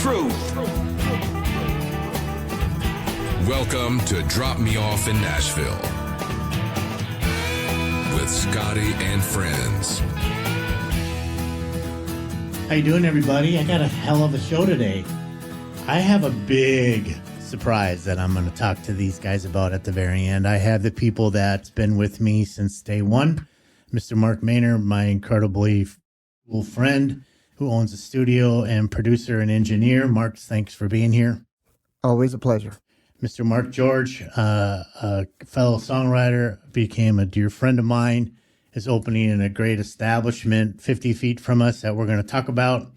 truth. Welcome to Drop Me Off in Nashville with Scotty and friends. How you doing, everybody? I got a hell of a show today. I have a big surprise that I'm going to talk to these guys about at the very end. I have the people that's been with me since day one. Mr. Mark Maynor, my incredibly cool friend who owns a studio and producer and engineer. Mark, thanks for being here. Always a pleasure. Mr. Mark George, a fellow songwriter, became a dear friend of mine, is opening in a great establishment 50 feet from us that we're going to talk about.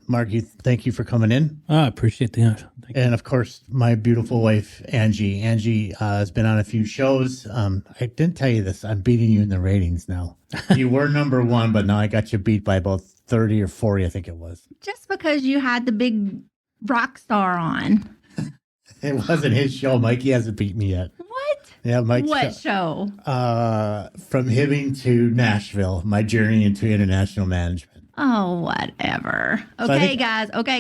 Mark, thank you for coming in. I appreciate the And of course, my beautiful wife, Angie. Angie has been on a few shows. I didn't tell you this. I'm beating you in the ratings now. You were number one, but now I got you beat by about 30 or 40, I think it was. Just because you had the big rock star on. It wasn't his show. Mikey hasn't beat me yet. What? Yeah, Mike's What show? From Hibbing to Nashville, my journey into international management. Oh, whatever. So Okay,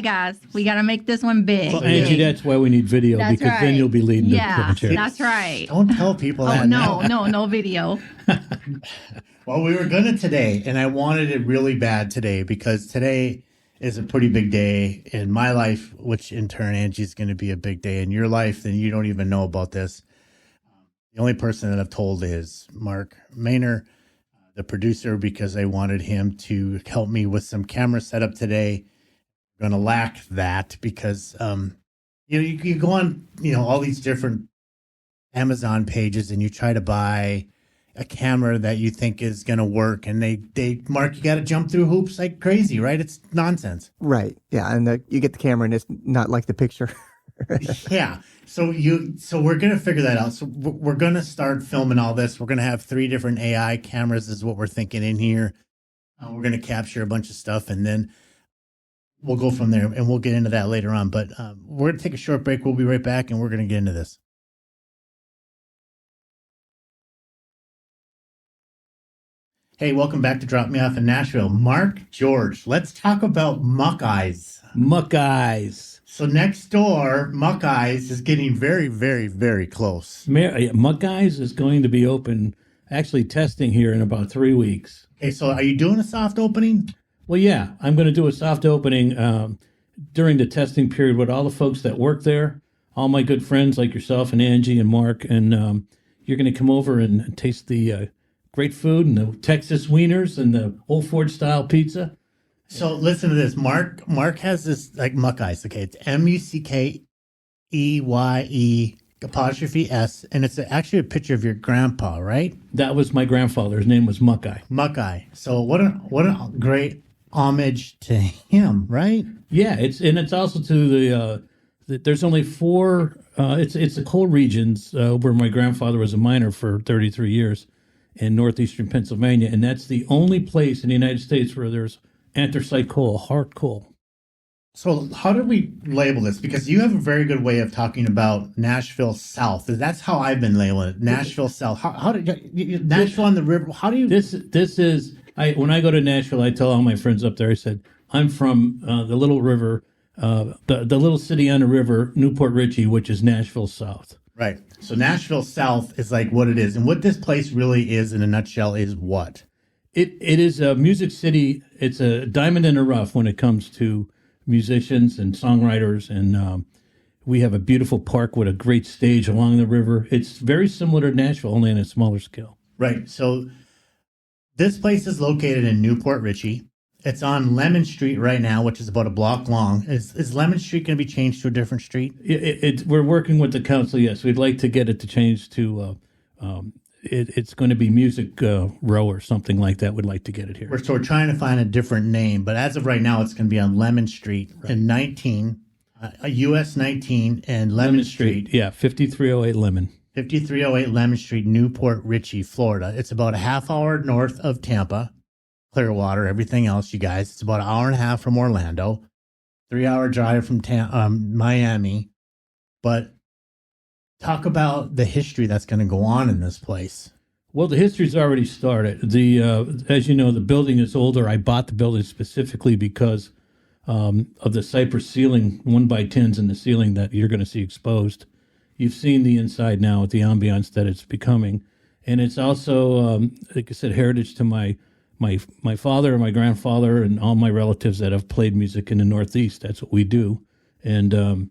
guys. We got to make this one big. Well, Angie, that's why we need video, That's because right. then you'll be leading Yeah, the chair. that's right. Don't tell people that. No video. Well, we were going to today, and I wanted it really bad today because today is a pretty big day in my life, which in turn, Angie's going to be a big day in your life, and you don't even know about this. The only person that I've told is Mark Maynor, the producer, because I wanted him to help me with some camera setup today. I'm going to lack that because, you go on, all these different Amazon pages and you try to buy a camera that you think is going to work. And they Mark, you got to jump through hoops like crazy, right? It's nonsense. Right. Yeah. And you get the camera and it's not like the picture. Yeah. So we're going to figure that out. So we're going to start filming all this. We're going to have 3 different AI cameras is what we're thinking in here. We're going to capture a bunch of stuff and then we'll go from there and we'll get into that later on. But we're going to take a short break. We'll be right back and we're going to get into this. Hey, welcome back to Drop Me Off in Nashville. Mark George, let's talk about Muck Eyes. Muck Eyes. So next door, Muck Eyes is getting very, very, very close. Muck Eyes is going to be open, actually testing here in about 3 weeks. Okay, so are you doing a soft opening? Well, yeah, I'm going to do a soft opening during the testing period with all the folks that work there, all my good friends like yourself and Angie and Mark, and you're going to come over and taste the great food and the Texas wieners and the Old Ford style pizza. So listen to this. Mark has this like Muck Eyes. Okay, it's MUCKEYE apostrophe S, and it's actually a picture of your grandpa, right? That was my grandfather. His name was Muck Eye. Muck Eye. So what a great homage to him, right? Yeah, it's also to there's only 4. It's the coal regions where my grandfather was a miner for 33 years in northeastern Pennsylvania, and that's the only place in the United States where there's anthracite coal, hard coal. So how do we label this? Because you have a very good way of talking about Nashville South. That's how I've been labeling it. Nashville South. How did Nashville on the river? How do you? This is when I go to Nashville, I tell all my friends up there. I said I'm from the little river, the little city on the river, Newport Richey, which is Nashville South. Right. So Nashville South is like what it is. And what this place really is in a nutshell is what? It is a music city. It's a diamond in the rough when it comes to musicians and songwriters. And we have a beautiful park with a great stage along the river. It's very similar to Nashville, only on a smaller scale. Right. So this place is located in Newport Richey. It's on Lemon Street right now, which is about a block long. Is Lemon Street going to be changed to a different street? We're working with the council, yes. We'd like to get it to change to, it's going to be Music Row or something like that. We'd like to get it here. So we're trying to find a different name, but as of right now, it's going to be on Lemon Street in 19, US 19 and Lemon Street. Yeah, 5308 Lemon. 5308 Lemon Street, Newport Richey, Florida. It's about a half hour north of Tampa. Clearwater, everything else, you guys. It's about an hour and a half from Orlando, 3-hour drive from Miami. But talk about the history that's going to go on in this place. Well, the history's already started. As you know, the building is older. I bought the building specifically because of the cypress ceiling, 1x10s in the ceiling that you're going to see exposed. You've seen the inside now with the ambiance that it's becoming. And it's also, like I said, heritage to my father and my grandfather and all my relatives that have played music in the Northeast. That's what we do. And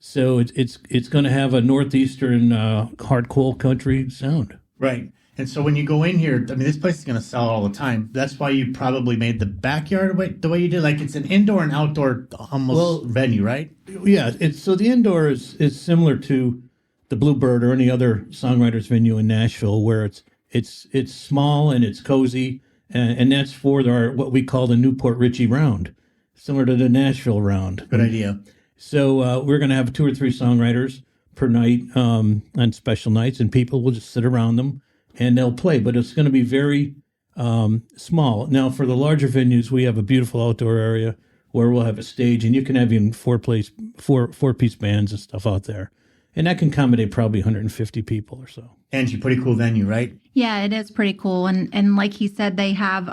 so it's going to have a Northeastern hard coal country sound. Right. And so when you go in here, I mean, this place is going to sell all the time. That's why you probably made the backyard the way you did. Like, it's an indoor and outdoor almost venue, right? Yeah. So the indoor is similar to the Bluebird or any other songwriters venue in Nashville, where it's small and it's cozy, and that's for what we call the Newport Richie round, similar to the Nashville round. Good idea. So we're going to have 2 or 3 songwriters per night on special nights, and people will just sit around them and they'll play. But it's going to be very small. Now, for the larger venues, we have a beautiful outdoor area where we'll have a stage, and you can have even four-piece bands and stuff out there. And that can accommodate probably 150 people or so. Angie, pretty cool venue, right? Yeah, it is pretty cool. And like he said, they have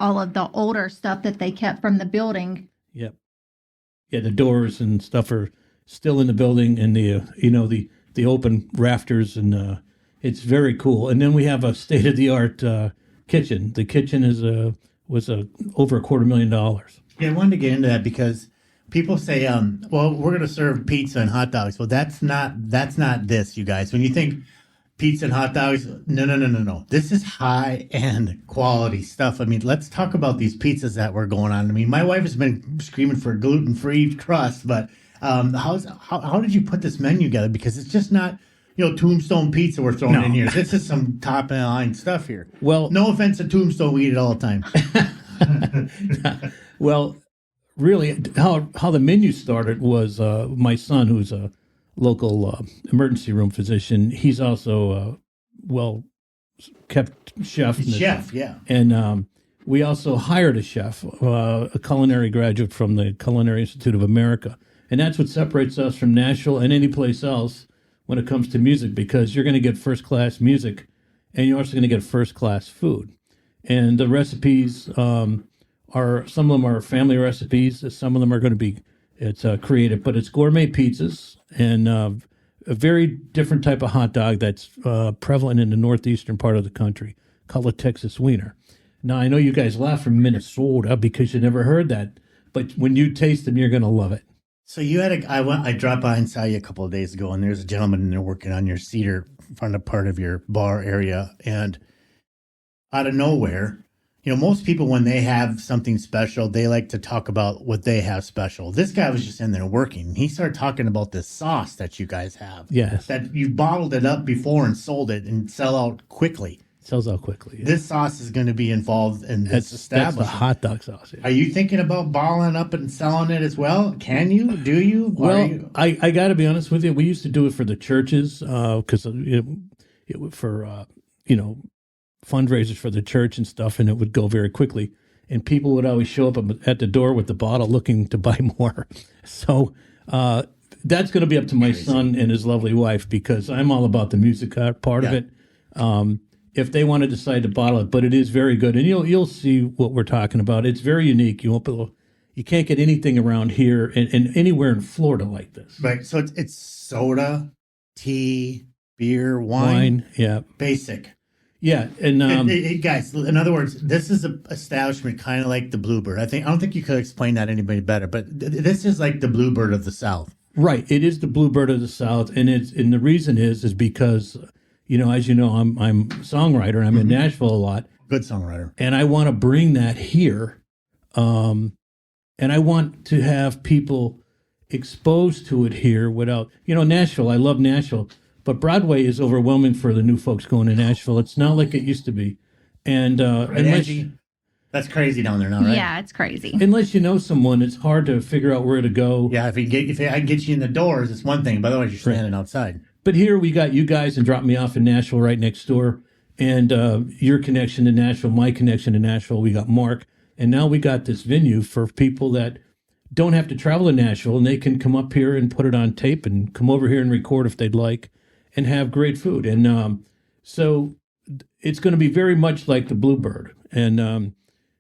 all of the older stuff that they kept from the building. Yep. Yeah, the doors and stuff are still in the building, and the open rafters, and it's very cool. And then we have a state-of-the-art kitchen. The kitchen was over $250,000. Yeah, I wanted to get into that because people say, well, we're going to serve pizza and hot dogs. Well, that's not this, you guys. When you think pizza and hot dogs, no. This is high-end quality stuff. I mean, let's talk about these pizzas that were going on. I mean, my wife has been screaming for gluten-free crust, but how did you put this menu together? Because it's just not, Tombstone pizza we're throwing in here. This is some top-of-the-line stuff here. Well, no offense to Tombstone, we eat it all the time. Well, really, how the menu started was my son, who's a local emergency room physician. He's also a well-kept chef. Yeah. And we also hired a chef, a culinary graduate from the Culinary Institute of America. And that's what separates us from Nashville and any place else when it comes to music, because you're going to get first-class music, and you're also going to get first-class food. And the recipes some of them are family recipes. Some of them are going to be creative, but it's gourmet pizzas and a very different type of hot dog that's prevalent in the northeastern part of the country, called a Texas Wiener. Now, I know you guys laugh from Minnesota because you never heard that, but when you taste them, you're going to love it. So you had I dropped by and saw you a couple of days ago, and there's a gentleman in there working on your cedar front of part of your bar area, and out of nowhere, most people, when they have something special, they like to talk about what they have special. This guy was just in there working. He started talking about this sauce that you guys have. Yes. That you bottled it up before and sold it and sell out quickly. Sells out quickly. Yeah. This sauce is going to be involved in this establishment. That's the hot dog sauce. Yeah. Are you thinking about bottling up and selling it as well? Can you? Do you? Well, I got to be honest with you. We used to do it for the churches because for fundraisers for the church and stuff, and it would go very quickly. And people would always show up at the door with the bottle looking to buy more. So that's going to be up to my son and his lovely wife, because I'm all about the music part of it. If they want to decide to bottle it, but it is very good, and you'll see what we're talking about. It's very unique. You can't get anything around here and anywhere in Florida like this. Right. So it's soda, tea, beer, wine. Yeah. Basic. Yeah, and guys, in other words, this is an establishment kind of like the Bluebird. I don't think you could explain that to anybody better, but this is like the Bluebird of the South. Right, it is the Bluebird of the South, and the reason is because as you know, I'm a songwriter. I'm in Nashville a lot. Good songwriter, and I want to bring that here, and I want to have people exposed to it here without Nashville. I love Nashville. But Broadway is overwhelming for the new folks going to Nashville. It's not like it used to be. And that's crazy down there now, right? Yeah, it's crazy. Unless you know someone, it's hard to figure out where to go. Yeah, if I can get you in the doors, it's one thing. But otherwise, you're standing outside. But here we got you guys and Drop Me Off in Nashville right next door. And your connection to Nashville, my connection to Nashville. We got Mark. And now we got this venue for people that don't have to travel to Nashville. And they can come up here and put it on tape and come over here and record if they'd like. And have great food. And so it's going to be very much like the Bluebird. And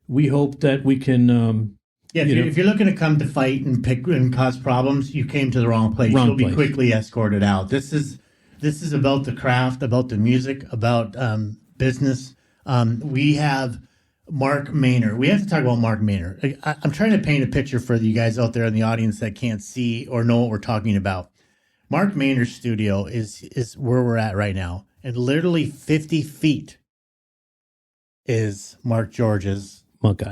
we hope that we can Yeah, if you're looking to come to fight and pick and cause problems, you came to the wrong place. You'll be quickly escorted out. This is about the craft, about the music, about business. We have Mark Maynard. We have to talk about Mark Maynard. I'm trying to paint a picture for you guys out there in the audience that can't see or know what we're talking about. Mark Maynard's studio is where we're at right now, and literally 50 feet is Mark George's Muck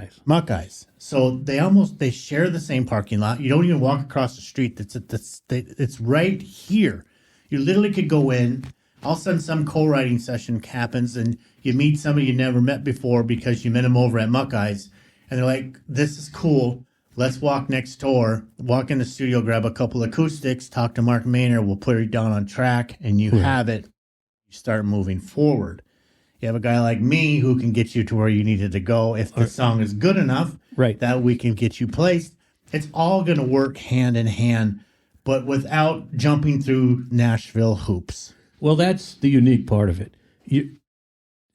Eyes. So they share the same parking lot. You don't even walk across the street. It's right here. You literally could go in. All of a sudden, some co-writing session happens, and you meet somebody you never met before because you met them over at Muck Eyes, and they're like, "This is cool. Let's walk next door. Walk in the studio, grab a couple acoustics, talk to Mark Maynard. We'll put it down on track, and you have it. You start moving forward." You have a guy like me who can get you to where you needed to go if the song is good enough, right? That we can get you placed. It's all going to work hand in hand, but without jumping through Nashville hoops. Well, that's the unique part of it. You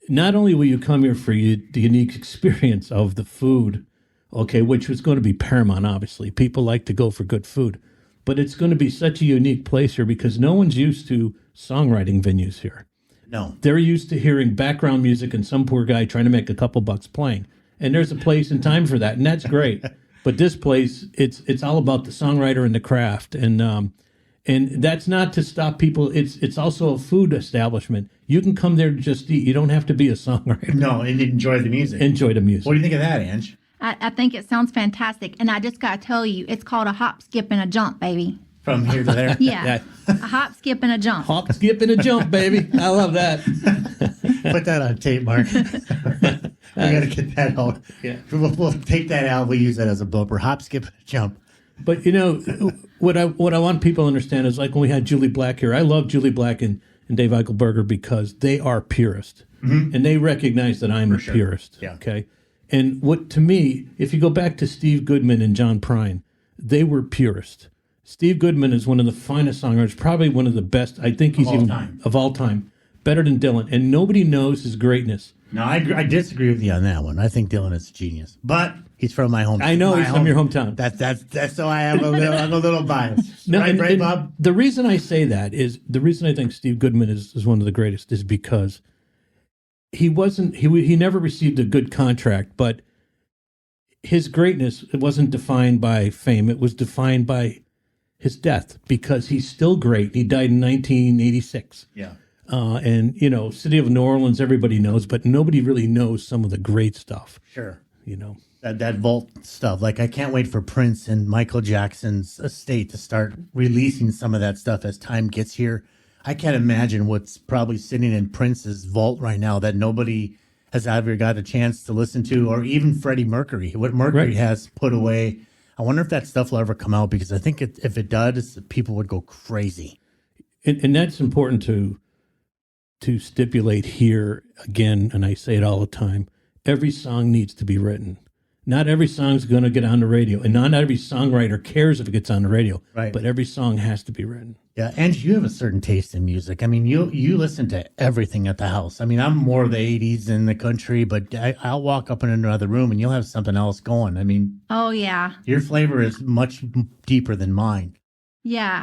not only will you come here for the unique experience of the food, okay, which was going to be paramount, obviously. People like to go for good food, but it's going to be such a unique place here because no one's used to songwriting venues here. No. They're used to hearing background music and some poor guy trying to make a couple bucks playing. And there's a place and time for that, and that's great. But this place, it's all about the songwriter and the craft. And that's not to stop people. It's also a food establishment. You can come there to just eat. You don't have to be a songwriter. No, and enjoy the music. Enjoy the music. What do you think of that, Ange? I think it sounds fantastic. And I just got to tell you, it's called a hop, skip, and a jump, baby. From here to there? Yeah. A hop, skip, and a jump. Hop, skip, and a jump, baby. I love that. Put that on tape, Mark. We got to get that out. Yeah. We'll take that out. We'll use that as a blooper. Hop, skip, and a jump. But, what I want people to understand is like when we had Julie Black here, I love Julie Black and Dave Eichelberger because they are purists. Mm-hmm. And they recognize that I'm a purist. Yeah. Okay. And what, to me, if you go back to Steve Goodman and John Prine, they were purists. Steve Goodman is one of the finest songwriters, probably one of the best. I think he's of all time, better than Dylan. And nobody knows his greatness. No, I disagree with you on that one. I think Dylan is a genius, but he's from my hometown. I know he's from your hometown. That's so I have a little bias. No, right, Bob? The reason I say that is the reason I think Steve Goodman is one of the greatest is because he never received a good contract, but his greatness, it wasn't defined by fame. It was defined by his death because he's still great. He died in 1986. Yeah. And, City of New Orleans, everybody knows, but nobody really knows some of the great stuff. Sure. That vault stuff. Like, I can't wait for Prince and Michael Jackson's estate to start releasing some of that stuff as time gets here. I can't imagine what's probably sitting in Prince's vault right now that nobody has ever got a chance to listen to, or even Freddie Mercury, what Mercury has put away. I wonder if that stuff will ever come out, because I think if it does, people would go crazy. And that's important to stipulate here again, and I say it all the time. Every song needs to be written. Not every song's going to get on the radio, and not every songwriter cares if it gets on the radio. Right. But every song has to be written. Yeah, and you have a certain taste in music. I mean, you listen to everything at the house. I mean, I'm more of the 80s in the country, but I'll walk up in another room and you'll have something else going. I mean, oh yeah, your flavor is much deeper than mine. Yeah,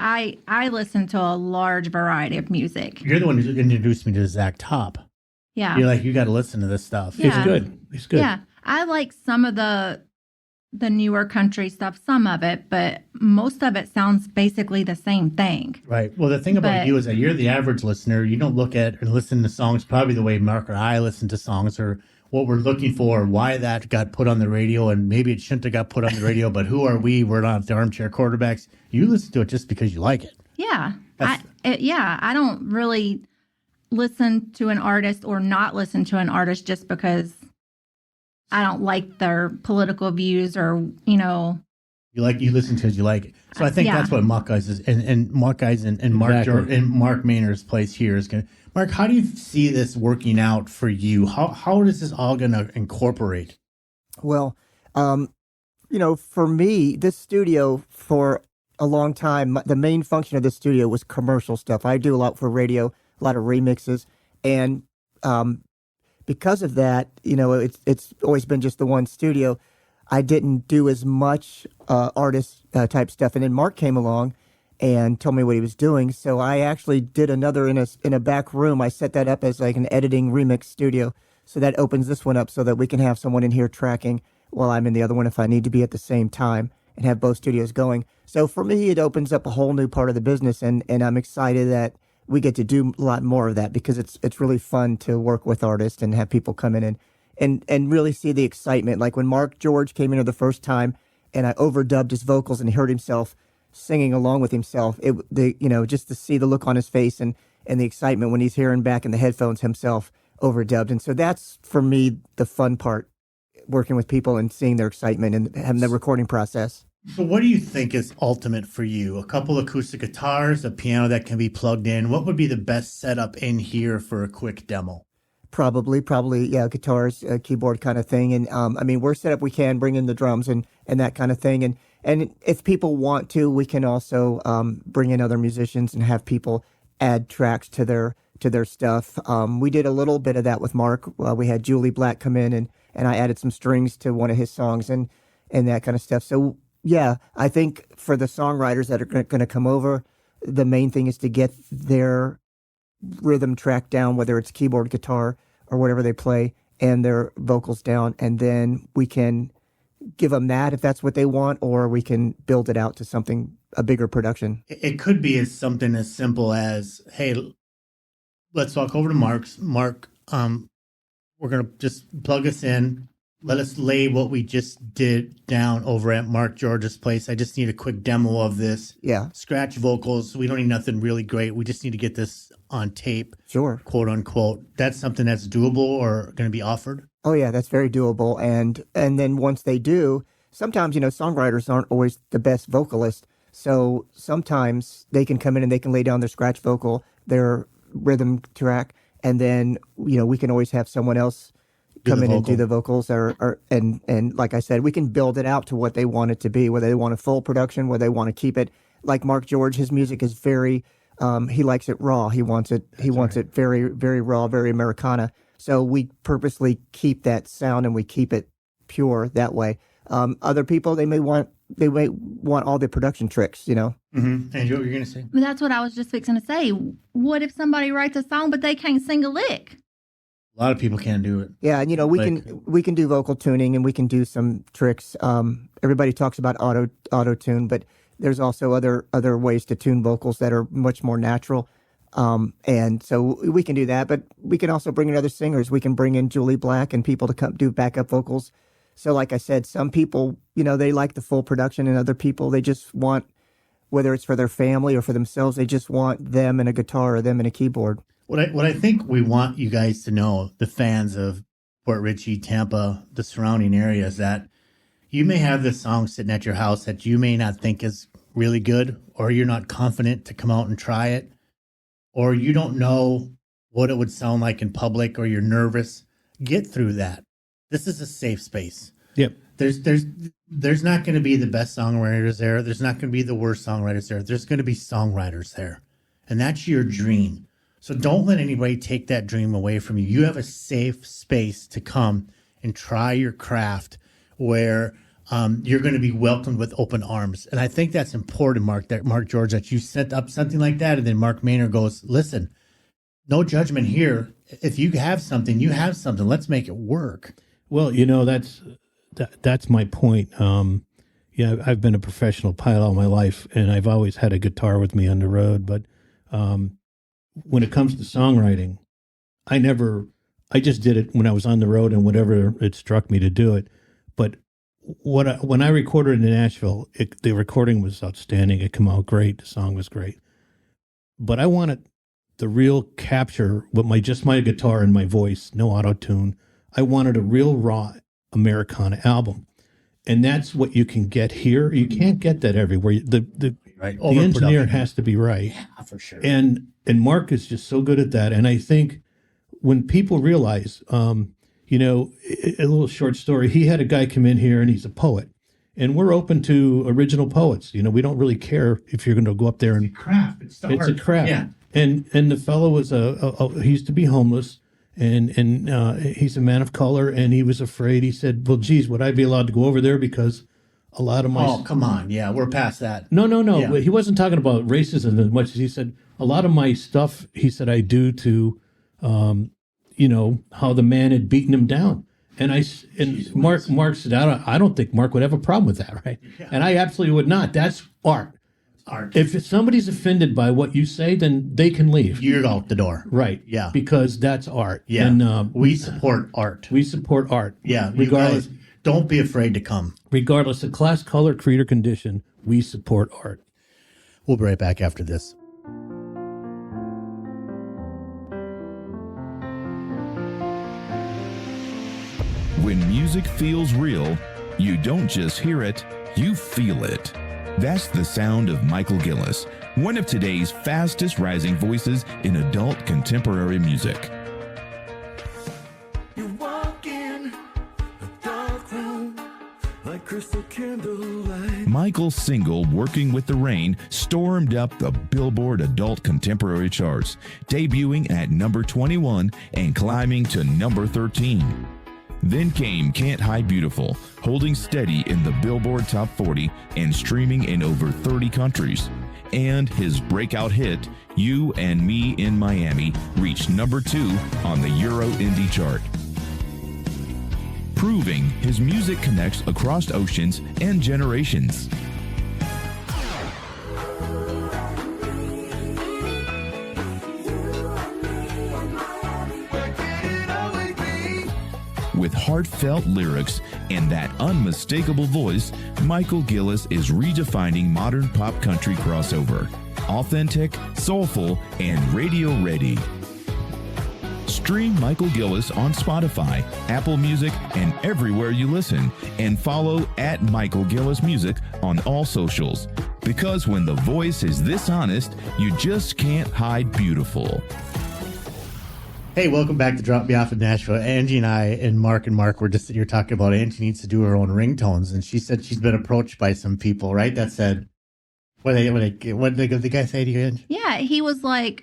I listen to a large variety of music. You're the one who introduced me to Zach Top. Yeah. You're like, you got to listen to this stuff. Yeah. It's good. Yeah. I like some of the newer country stuff, some of it, but most of it sounds basically the same thing. Right. Well, the thing about you is that you're the average listener. You don't look at and listen to songs probably the way Mark or I listen to songs, or what we're looking for, why that got put on the radio, and maybe it shouldn't have got put on the radio, but who are we? We're not the armchair quarterbacks. You listen to it just because you like it. Yeah. I don't really listen to an artist or not listen to an artist just because I don't like their political views, or, you listen to it because you like it. So I think that's what Muck Eyes is, and Muck Eyes and Mark Maynard's place here is going to. Mark, how do you see this working out for you? How is this all going to incorporate? Well, for me, this studio for a long time, the main function of this studio was commercial stuff. I do a lot for radio, a lot of remixes, and because of that, it's always been just the one studio. I didn't do as much artist type stuff. And then Mark came along and told me what he was doing. So I actually did another in a back room. I set that up as like an editing remix studio. So that opens this one up so that we can have someone in here tracking while I'm in the other one if I need to be at the same time, and have both studios going. So for me, it opens up a whole new part of the business, and I'm excited that we get to do a lot more of that, because it's really fun to work with artists and have people come in and really see the excitement. Like when Mark George came in here the first time and I overdubbed his vocals and he heard himself singing along with himself, just to see the look on his face and the excitement when he's hearing back in the headphones himself overdubbed. And so that's, for me, the fun part, working with people and seeing their excitement and having the recording process. So what do you think is ultimate for you? A couple acoustic guitars, a piano that can be plugged in. What would be the best setup in here for a quick demo? Probably, yeah, guitars, keyboard kind of thing. And we're set up, we can bring in the drums and that kind of thing. And if people want to, we can also bring in other musicians and have people add tracks to their stuff. We did a little bit of that with Mark. We had Julie Black come in and I added some strings to one of his songs and that kind of stuff. So yeah, I think for the songwriters that are going to come over, the main thing is to get their rhythm track down, whether it's keyboard, guitar, or whatever they play, and their vocals down. And then we can give them that if that's what they want, or we can build it out to a bigger production. It could be something as simple as, hey, let's walk over to Mark's. Mark, we're going to just plug us in. Let us lay what we just did down over at Mark George's place. I just need a quick demo of this. Yeah. Scratch vocals. We don't need nothing really great. We just need to get this on tape. Sure. Quote unquote. That's something that's doable or going to be offered? Oh, yeah, that's very doable. And then once they do, sometimes, songwriters aren't always the best vocalists. So sometimes they can come in and they can lay down their scratch vocal, their rhythm track, and then, we can always have someone else come in and do the vocals, and like I said, we can build it out to what they want it to be, whether they want a full production, whether they want to keep it like Mark George. His music is very, he likes it raw. He wants it very, very raw, very Americana. So we purposely keep that sound and we keep it pure that way. Other people, they may want all the production tricks, Mm-hmm. And what you're going to say? That's what I was just fixing to say. What if somebody writes a song but they can't sing a lick? A lot of people can't do it. Yeah, and we can do vocal tuning and we can do some tricks. Everybody talks about auto tune, but there's also other ways to tune vocals that are much more natural. And so we can do that, but we can also bring in other singers. We can bring in Julie Black and people to come do backup vocals. So like I said, some people, they like the full production, and other people, they just want, whether it's for their family or for themselves, they just want them and a guitar or them and a keyboard. What I think we want you guys to know, the fans of Port Richey, Tampa, the surrounding areas, that you may have this song sitting at your house that you may not think is really good, or you're not confident to come out and try it, or you don't know what it would sound like in public, or you're nervous. Get through that. This is a safe space. Yep. There's not going to be the best songwriters there. There's not going to be the worst songwriters there. There's going to be songwriters there. And that's your dream. So don't let anybody take that dream away from you. You have a safe space to come and try your craft where you're going to be welcomed with open arms. And I think that's important, Mark George, that you set up something like that. And then Mark Maynard goes, listen, no judgment here. If you have something, you have something. Let's make it work. Well, that's my point. I've been a professional pilot all my life, and I've always had a guitar with me on the road. But when it comes to songwriting, I just did it when I was on the road and whatever it struck me to do it. But when I recorded in Nashville, the recording was outstanding. It came out great. The song was great. But I wanted the real capture with my guitar and my voice, no auto-tune. I wanted a real raw Americana album. And that's what you can get here. You can't get that everywhere. The engineer has to be right. Yeah, for sure. And Mark is just so good at that. And I think when people realize, a little short story, he had a guy come in here and he's a poet. And we're open to original poets. We don't really care if you're going to go up there and craft. It's a craft. Yeah. And the fellow was he used to be homeless, and he's a man of color, and he was afraid. He said, well, geez, would I be allowed to go over there because a lot of my... Oh, come on. Yeah, we're past that. No. Yeah. He wasn't talking about racism as much as he said, a lot of my stuff, he said, I do to, how the man had beaten him down. And Mark said, I don't think Mark would have a problem with that, right? Yeah. And I absolutely would not. That's art. Art. If somebody's offended by what you say, then they can leave. You're out the door. Right. Yeah. Because that's art. Yeah. And we support art. We support art. Yeah. Regardless. Don't be afraid to come. Regardless of class, color, creed, or condition, we support art. We'll be right back after this. When music feels real, you don't just hear it, you feel it. That's the sound of Michael Gillis, one of today's fastest rising voices in adult contemporary music. You walk in a dark room like crystal candlelight. Michael's single, Working with the Rain, stormed up the Billboard Adult Contemporary charts, debuting at number 21 and climbing to number 13. Then came Can't Hide Beautiful, holding steady in the Billboard Top 40 and streaming in over 30 countries. And his breakout hit, You and Me in Miami, reached number 2 on the Euro Indie chart, proving his music connects across oceans and generations. With heartfelt lyrics and that unmistakable voice, Michael Gillis is redefining modern pop country crossover. Authentic, soulful, and radio ready. Stream Michael Gillis on Spotify, Apple Music, and everywhere you listen. And follow at Michael Gillis Music on all socials. Because when the voice is this honest, you just can't hide beautiful. Hey, welcome back to Drop Me Off in Nashville. Angie and I and Mark were just here talking about Angie needs to do her own ringtones, and she said she's been approached by some people, right? That said, what did the guy say to you, Angie? Yeah, he was like,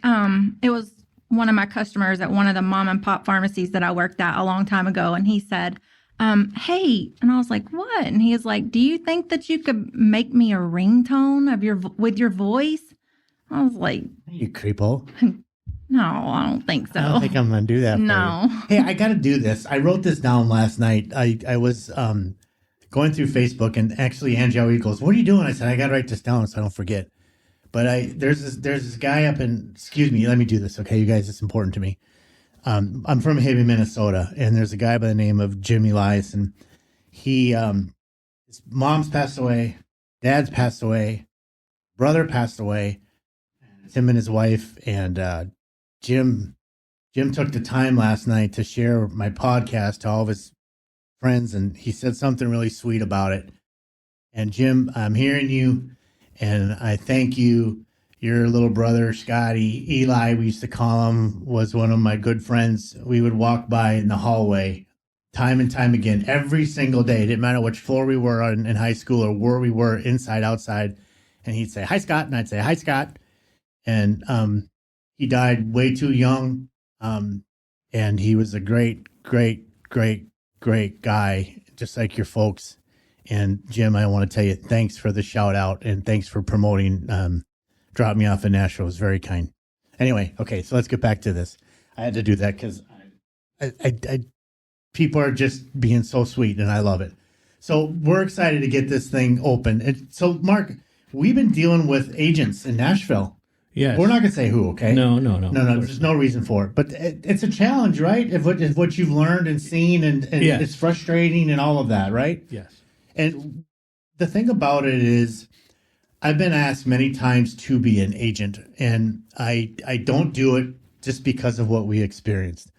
it was one of my customers at one of the mom and pop pharmacies that I worked at a long time ago, and he said, hey, and I was like, what? And he was like, do you think that you could make me a ringtone of with your voice? I was like, You creepo. no, I don't think so. I don't think I'm going to do that. No. Hey, I got to do this. I wrote this down last night. I was going through Facebook, and actually Angie always goes, what are you doing? I said, I got to write this down so I don't forget. But there's this guy up in, excuse me, let me do this. Okay, you guys, it's important to me. I'm from Haven, Minnesota, and there's a guy by the name of Jim Elias, and his mom's passed away, dad's passed away, brother passed away, it's him and his wife, and Jim took the time last night to share my podcast to all of his friends, and he said something really sweet about it. And Jim, I'm hearing you, and I thank you. Your little brother, Scotty, Eli, we used to call him, was one of my good friends. We would walk by in the hallway time and time again, every single day. It didn't matter which floor we were on in high school or where we were, inside, outside. And he'd say, hi, Scott. And I'd say, hi, Scott. And he died way too young. And he was a great, great, great, great guy, just like your folks. And Jim, I want to tell you, thanks for the shout out and thanks for promoting Drop Me Off in Nashville. It was very kind. Anyway, okay, so let's get back to this. I had to do that because I people are just being so sweet, and I love it. So we're excited to get this thing open. And so, Mark, we've been dealing with agents in Nashville. Yes. We're not going to say who, okay? No. There's no reason for it. But it's a challenge, right? If what you've learned and seen, and yes. It's frustrating and all of that, right? Yes. And the thing about it is, I've been asked many times to be an agent, and I don't do it just because of what we experienced.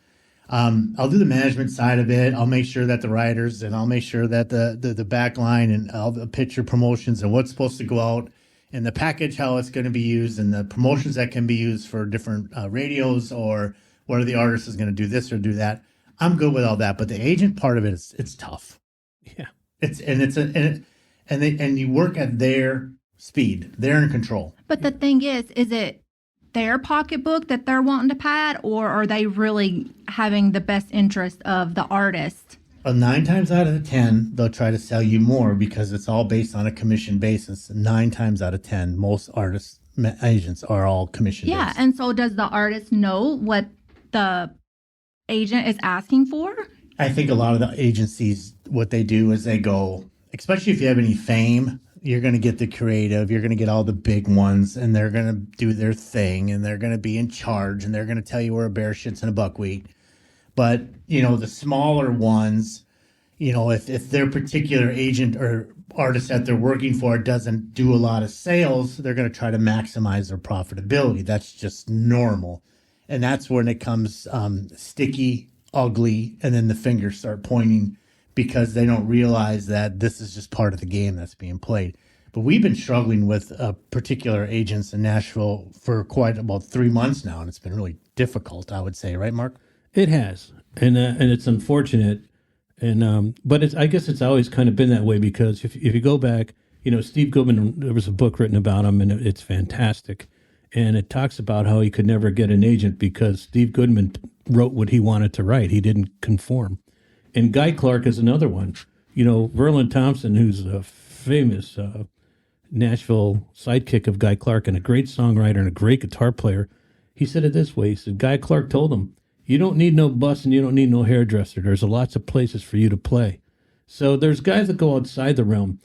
I'll do the management side of it. I'll make sure that the writers, and I'll make sure that the back line and all the picture promotions and what's supposed to go out and the package, how it's going to be used, and the promotions that can be used for different radios, or whether the artist is going to do this or do that. I'm good with all that, but the agent part of it it's tough. Yeah. And you work at their speed. They're in control. But the thing is it their pocketbook that they're wanting to pad, or are they really having the best interest of the artist? 9 times out of 10, they'll try to sell you more because it's all based on a commission basis. 9 times out of 10, most artists, agents are all commission based. Yeah, and so does the artist know what the agent is asking for? I think a lot of the agencies, what they do is they go, especially if you have any fame, you're going to get the creative, you're going to get all the big ones, and they're going to do their thing, and they're going to be in charge, and they're going to tell you where a bear shits in a buckwheat. But, the smaller ones, if their particular agent or artist that they're working for doesn't do a lot of sales, they're going to try to maximize their profitability. That's just normal. And that's when it comes sticky, ugly, and then the fingers start pointing because they don't realize that this is just part of the game that's being played. But we've been struggling with particular agents in Nashville for quite about 3 months now, and it's been really difficult, I would say. Right, Mark? It has, and it's unfortunate, but I guess it's always kind of been that way because if you go back, Steve Goodman, there was a book written about him, and it's fantastic, and it talks about how he could never get an agent because Steve Goodman wrote what he wanted to write. He didn't conform. And Guy Clark is another one. Verlin Thompson, who's a famous Nashville sidekick of Guy Clark and a great songwriter and a great guitar player, he said it this way. He said, Guy Clark told him, you don't need no bus and you don't need no hairdresser. There's lots of places for you to play. So there's guys that go outside the realm.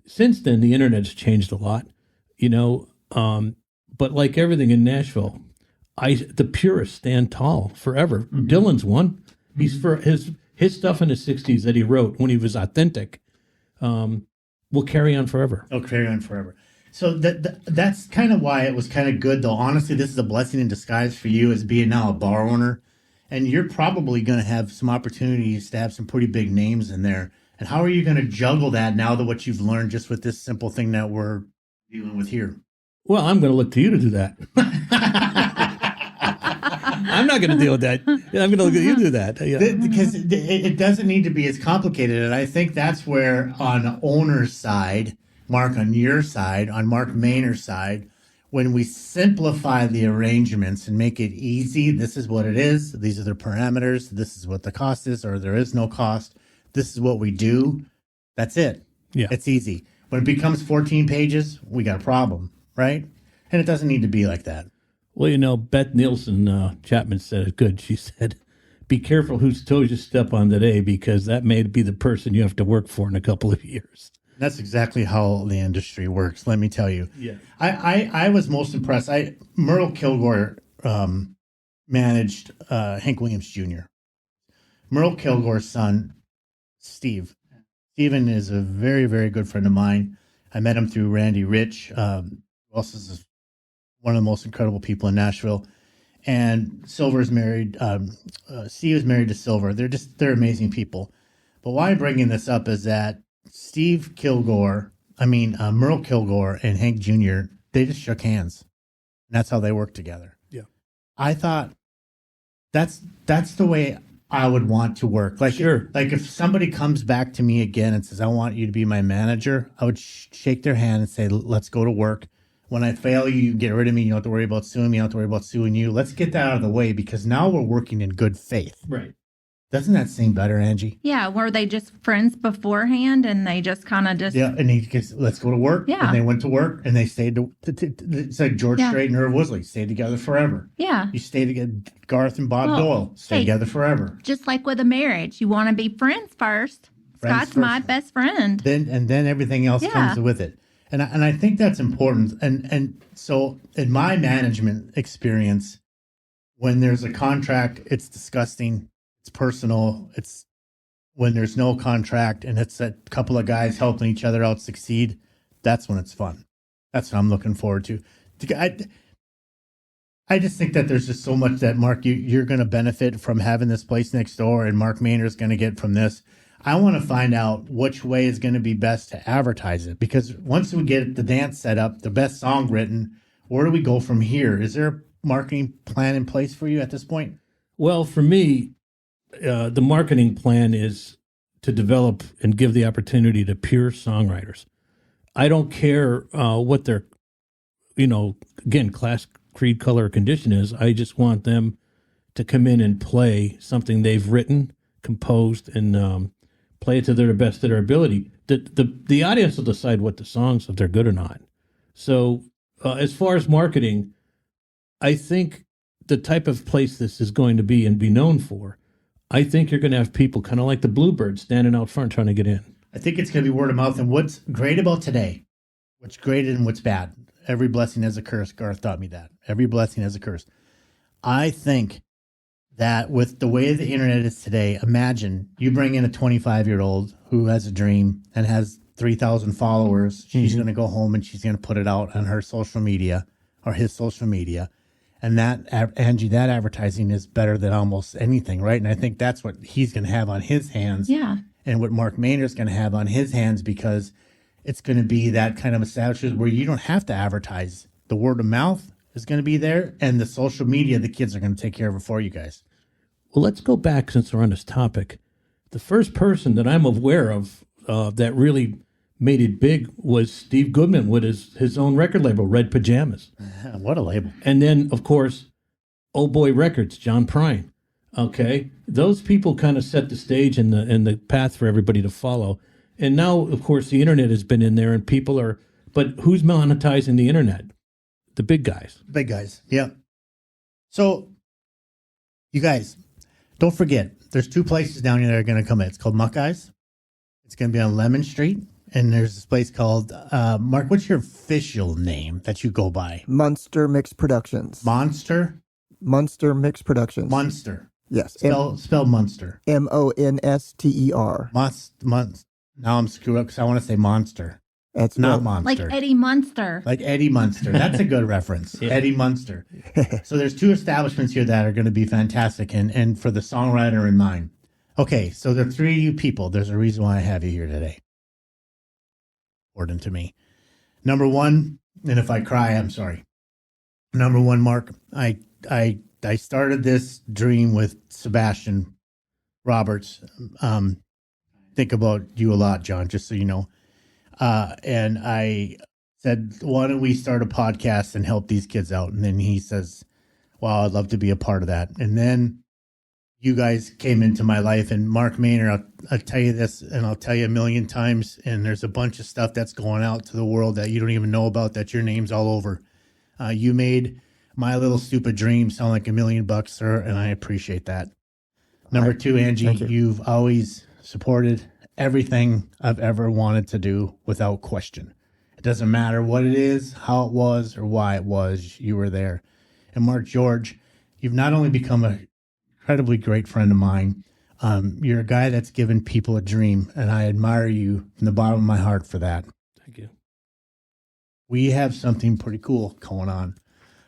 Since then, the internet's changed a lot, but like everything in Nashville, the purists stand tall forever. Mm-hmm. Dylan's one. He's for his stuff in the 60s that he wrote when he was authentic will carry on forever. It'll carry on forever. So that's kind of why it was kind of good, though. Honestly, this is a blessing in disguise for you as being now a bar owner. And you're probably going to have some opportunities to have some pretty big names in there. And how are you going to juggle that now that what you've learned just with this simple thing that we're dealing with here? Well, I'm going to look to you to do that. I'm not going to deal with that. I'm going to look at you to do that. Yeah. Because it doesn't need to be as complicated. And I think that's where on the owner's side, Mark, on your side, on Mark Mainer's side, when we simplify the arrangements and make it easy, this is what it is. These are the parameters. This is what the cost is, or there is no cost. This is what we do. That's it. Yeah. It's easy. When it becomes 14 pages, we got a problem, right? And it doesn't need to be like that. Well, Beth Nielsen Chapman said it good. She said, be careful whose toes you step on today because that may be the person you have to work for in a couple of years. That's exactly how the industry works, let me tell you. Yeah. I was most impressed. Merle Kilgore managed Hank Williams Jr. Merle Kilgore's son, Steve. Steven is a very, very good friend of mine. I met him through Randy Rich, who also is one of the most incredible people in Nashville. And Silver's married. Steve is married to Silver. They're amazing people. But why I'm bringing this up is that Merle Kilgore and Hank Jr., they just shook hands. And that's how they work together. Yeah. I thought that's the way I would want to work. Like, sure. Like if somebody comes back to me again and says, I want you to be my manager, I would shake their hand and say, let's go to work. When I fail you, you get rid of me. You don't have to worry about suing me. You don't have to worry about suing you. Let's get that out of the way because now we're working in good faith. Right. Doesn't that seem better, Angie? Yeah, were they just friends beforehand and they just kind of just... Yeah, and he goes, let's go to work. Yeah. And they went to work and they stayed. It's like George Strait and Irv Woolsey stayed together forever. Yeah. You stay together. Garth and Bob Doyle stay together forever. Just like with a marriage, you want to be friends first. Scott's my best friend. Then everything else comes with it. And I think that's important. And so in my management experience, when there's a contract, it's disgusting. It's personal. It's when there's no contract and it's a couple of guys helping each other out succeed. That's when it's fun. That's what I'm looking forward to. I just think that there's just so much that, Mark, you're going to benefit from having this place next door and Mark Maynard is going to get from this. I want to find out which way is going to be best to advertise it because once we get the dance set up, the best song written, where do we go from here? Is there a marketing plan in place for you at this point? Well, for me, the marketing plan is to develop and give the opportunity to pure songwriters. I don't care what their, again, creed, color, or condition is. I just want them to come in and play something they've written, composed, and play it to their best of their ability. The audience will decide what the songs, if they're good or not. So as far as marketing, I think the type of place this is going to be and be known for, I think you're going to have people kind of like the Bluebirds standing out front trying to get in. I think it's going to be word of mouth. And what's great about today, what's great and what's bad, every blessing has a curse. Garth taught me that. Every blessing has a curse. I think that with the way the internet is today, imagine you bring in a 25-year-old who has a dream and has 3,000 followers. She's going to go home and she's going to put it out on her social media or his social media. And that, Angie, that advertising is better than almost anything, right? And I think that's what he's going to have on his hands. Yeah. And what Mark Maynard's going to have on his hands, because it's going to be that kind of establishment where you don't have to advertise. The word of mouth is going to be there, and the social media, the kids are going to take care of it for you guys. Well, let's go back since we're on this topic. The first person that I'm aware of that really made it big was Steve Goodman with his own record label, Red Pajamas. What a label. And then, of course, Oh Boy Records, John Prine. Okay, those people kind of set the stage and the path for everybody to follow. And now, of course, the internet has been in there, and people are. But who's monetizing the internet? The big guys. Big guys, yeah. So, you guys, don't forget, there's two places down here that are going to come in. It's called Muck Eyes. It's going to be on Lemon Street. And there's this place called, Mark, what's your official name that you go by? Munster Mix Productions. Monster? Munster Mix Productions. Munster. Yes. Spell Munster. Monster. Now I'm screwed up because I want to say monster. That's not right. monster. Like Eddie Munster. Like Eddie Munster. That's a good reference. Yeah. Eddie Munster. So there's two establishments here that are going to be fantastic, and for the songwriter in mind. Okay, so there are three of you people. There's a reason why I have you here today. Important to me. Number one, and if I cry, I'm sorry. Number one, Mark, I started this dream with Sebastian Roberts. Think about you a lot, John, just so you know. And I said, why don't we start a podcast and help these kids out? And then he says, wow, I'd love to be a part of that. And then you guys came into my life, and Mark Maynard, I'll tell you this, and I'll tell you a million times, and there's a bunch of stuff that's going out to the world that you don't even know about, that your name's all over. You made my little stupid dream sound like $1 million, sir, and I appreciate that. Number two, Angie, you've always supported everything I've ever wanted to do without question. It doesn't matter what it is, how it was, or why it was, you were there. And Mark George, you've not only become an incredibly great friend of mine, you're a guy that's given people a dream, and I admire you from the bottom of my heart for that. Thank you. We have something pretty cool going on.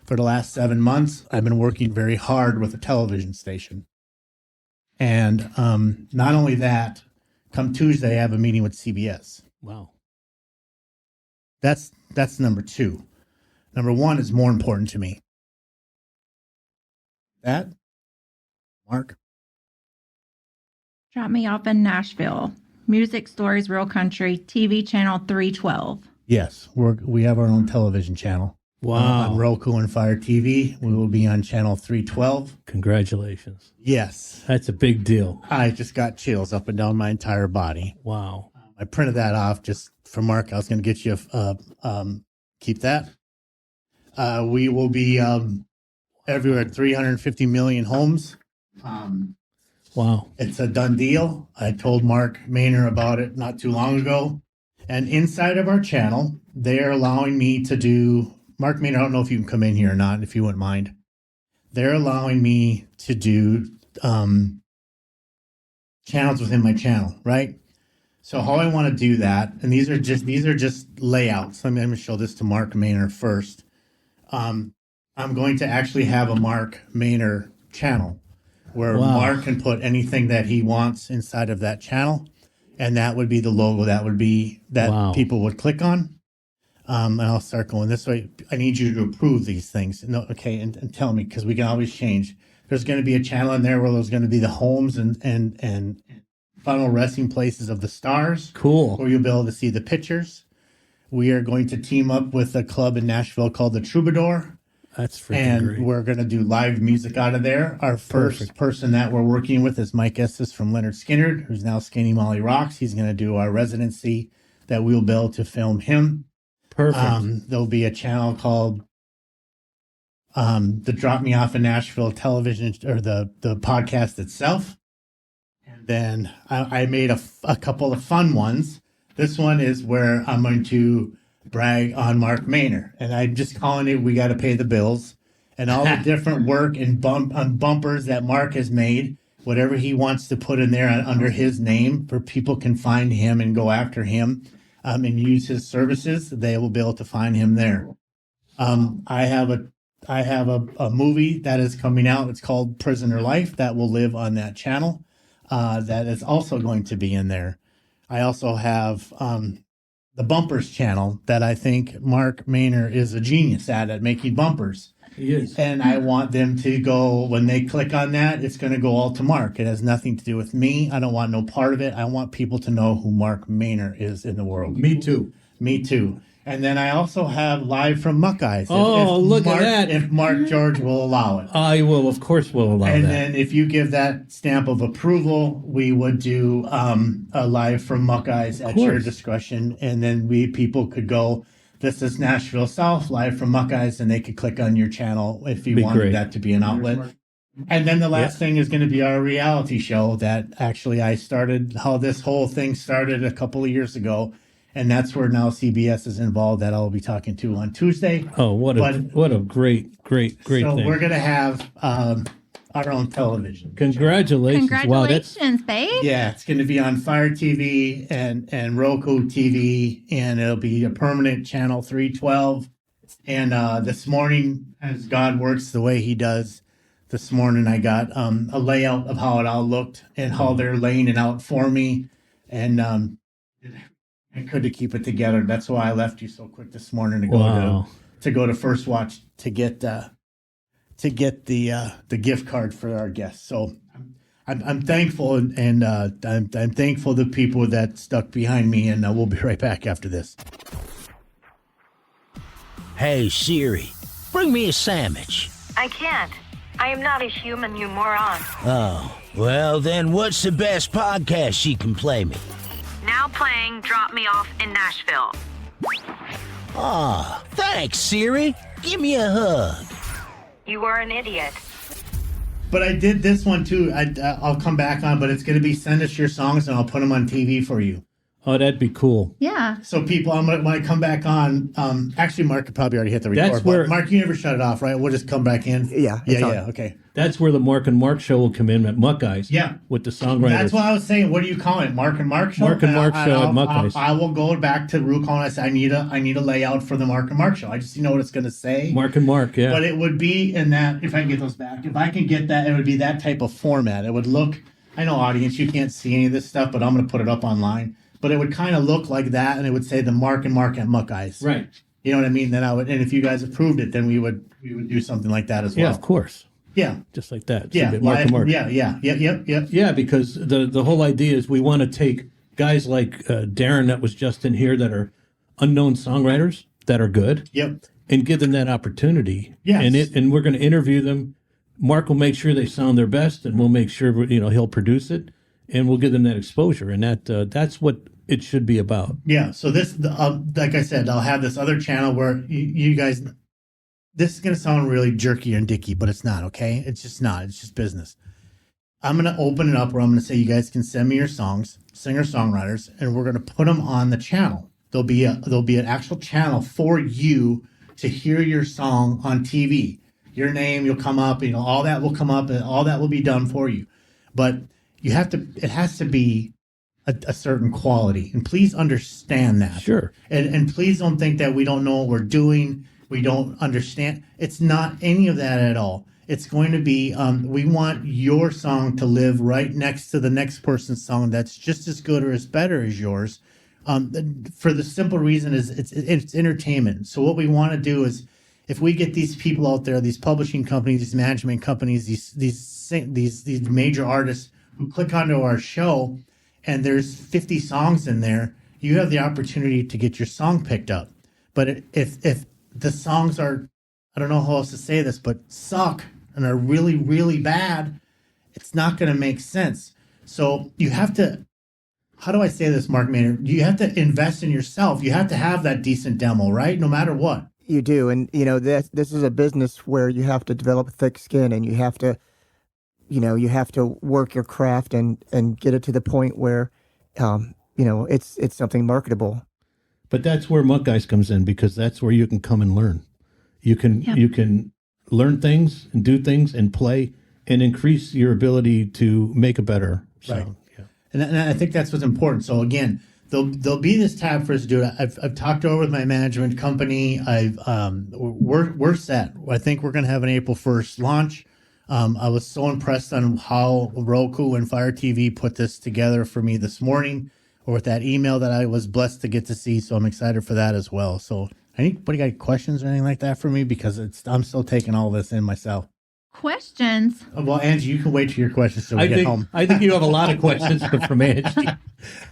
For the last 7 months, I've been working very hard with a television station. And not only that, come Tuesday, I have a meeting with CBS. Wow. That's number two. Number one is more important to me. That, Mark? Drop Me Off in Nashville. Music Stories Real Country, TV channel 312. Yes, we have our own television channel. Wow. On Roku and FireTV. We will be on channel 312. Congratulations. Yes. That's a big deal. I just got chills up and down my entire body. Wow. I printed that off just for Mark. I was going to get you keep that. We will be everywhere at 350 million homes. Wow. It's a done deal. I told Mark Maynard about it not too long ago. And inside of our channel, they are allowing me to do, Mark Maynard, I don't know if you can come in here or not, if you wouldn't mind. They're allowing me to do channels within my channel, right? So how I want to do that, and these are just layouts. Let me show this to Mark Maynard first. I'm going to actually have a Mark Maynard channel where Mark can put anything that he wants inside of that channel, and that would be the logo. That would be that people would click on. And I'll start going this way. I need you to approve these things. No, okay, and tell me, because we can always change. There's going to be a channel in there where there's going to be the homes and final resting places of the stars. Cool. Where you'll be able to see the pictures. We are going to team up with a club in Nashville called the Troubadour. That's freaking and great. we're going to do live music out of there. Our first person that we're working with is Mike Estes from Leonard Skinner, who's now Skinny Molly Rocks. He's going to do our residency that we'll be able to film him. Perfect. There'll be a channel called the Drop Me Off in Nashville television, or the podcast itself. And then I made a couple of fun ones. This one is where I'm going to brag on Mark Maynor, and I'm just calling it "We Got to Pay the Bills," and all the different work and bumpers that Mark has made. Whatever he wants to put in there under his name, for people can find him and go after him, and use his services. They will be able to find him there. I have a movie that is coming out. It's called Prisoner Life, that will live on that channel. That is also going to be in there. I also have the bumpers channel that I think Mark Maynor is a genius at making bumpers. He is. And I want them to go, when they click on that, it's going to go all to Mark. It has nothing to do with me. I don't want no part of it. I want people to know who Mark Maynor is in the world. Me too. Me too. And then I also have Live from Muckeyes. Look at that. If Mark George will allow it. I will, of course, will allow And that. then if you give that stamp of approval, we would do a Live from Muckeyes at your discretion. And then people could go, this is Nashville South, Live from Muckeyes, and they could click on your channel if you wanted that to be an outlet. And then the last thing is going to be our reality show that actually I started, how this whole thing started a couple of years ago. And that's where now CBS is involved, that I'll be talking to on Tuesday. Oh, what a great So thing. we're going to have our own television. Congratulations. Wow, Congratulations, babe. Yeah, it's going to be on Fire TV and Roku TV, and it'll be a permanent channel 312. And this morning, as God works the way he does, this morning I got a layout of how it all looked and how they're laying it out for me. And I couldn't keep it together. That's why I left you so quick this morning to go to First Watch to get the gift card for our guests. So I'm thankful, and I'm thankful to people that stuck behind me. And we'll be right back after this. Hey Siri, bring me a sandwich. I can't. I am not a human, you moron. Oh, well then what's the best podcast she can play me? Now playing Drop Me Off in Nashville. Aw, thanks Siri. Give me a hug. You are an idiot. But I did this one too. I'll come back on, but it's going to be send us your songs and I'll put them on TV for you. Oh, that'd be cool. Yeah. So people, when I come back on, actually Mark could probably already hit the record. That's where, Mark, you never shut it off, right? We'll just come back in. Yeah. Okay. That's where the Mark and Mark show will come in at Muckeyes. Yeah. With the songwriters. That's what I was saying. What do you call it? Mark and Mark show? Mark and Mark show at Muckeyes. I will go back to Roku and I say, I need a layout for the Mark and Mark show. I just know what it's going to say. Mark and Mark, yeah. But it would be in that, if I can get those back, if I can get that, it would be that type of format. It would look, I know audience, you can't see any of this stuff, but I'm going to put it up online. But it would kind of look like that, and it would say the Mark and Mark at Muckeyes. Right. You know what I mean? Then and if you guys approved it, then we would do something like that as well. Yeah, of course. Yeah. Just like that. Yeah. Mark and Mark. Yeah. Yep. Yeah, because the whole idea is we want to take guys like Darren that was just in here that are unknown songwriters that are good. Yep. And give them that opportunity. Yes. And we're going to interview them. Mark will make sure they sound their best, and we'll make sure he'll produce it, and we'll give them that exposure, and that's what it should be about. Yeah. So this, like I said, I'll have this other channel where you guys. This is going to sound really jerky and dicky, but it's not. Okay, it's just not. It's just business. I'm going to open it up where I'm going to say you guys can send me your songs, singer-songwriters, and we're going to put them on the channel. There'll be an actual channel for you to hear your song on TV. Your name, you'll come up, all that will come up, and all that will be done for you. But it has to be a certain quality, and please understand that. Sure. And please don't think that we don't know what we're doing. We don't understand. It's not any of that at all. It's going to be, we want your song to live right next to the next person's song that's just as good or as better as yours. For the simple reason is it's entertainment. So what we want to do is, if we get these people out there, these publishing companies, these management companies, these major artists who click onto our show, and there's 50 songs in there, you have the opportunity to get your song picked up. But if the songs are I don't know how else to say this, but suck and are really, really bad, it's not going to make sense. So you have to, how do I say this, Mark Maynard? You have to invest in yourself. You have to have that decent demo, right? No matter what. You do. And, this is a business where you have to develop thick skin, and you have to, you have to work your craft and get it to the point where, it's something marketable. But that's where Muck Guys comes in, because that's where you can come and learn. You can learn things and do things and play and increase your ability to make it better. So, right. Yeah. And I think that's what's important. So again, there'll be this tab for us to do it. I've talked over with my management company. We're set. I think we're going to have an April 1st launch. I was so impressed on how Roku and FireTV put this together for me this morning, or with that email that I was blessed to get to see. So I'm excited for that as well. So anybody got questions or anything like that for me? Because I'm still taking all this in myself. Questions? Well, Angie, you can wait till your questions till we get home. I think you have a lot of questions from Angie.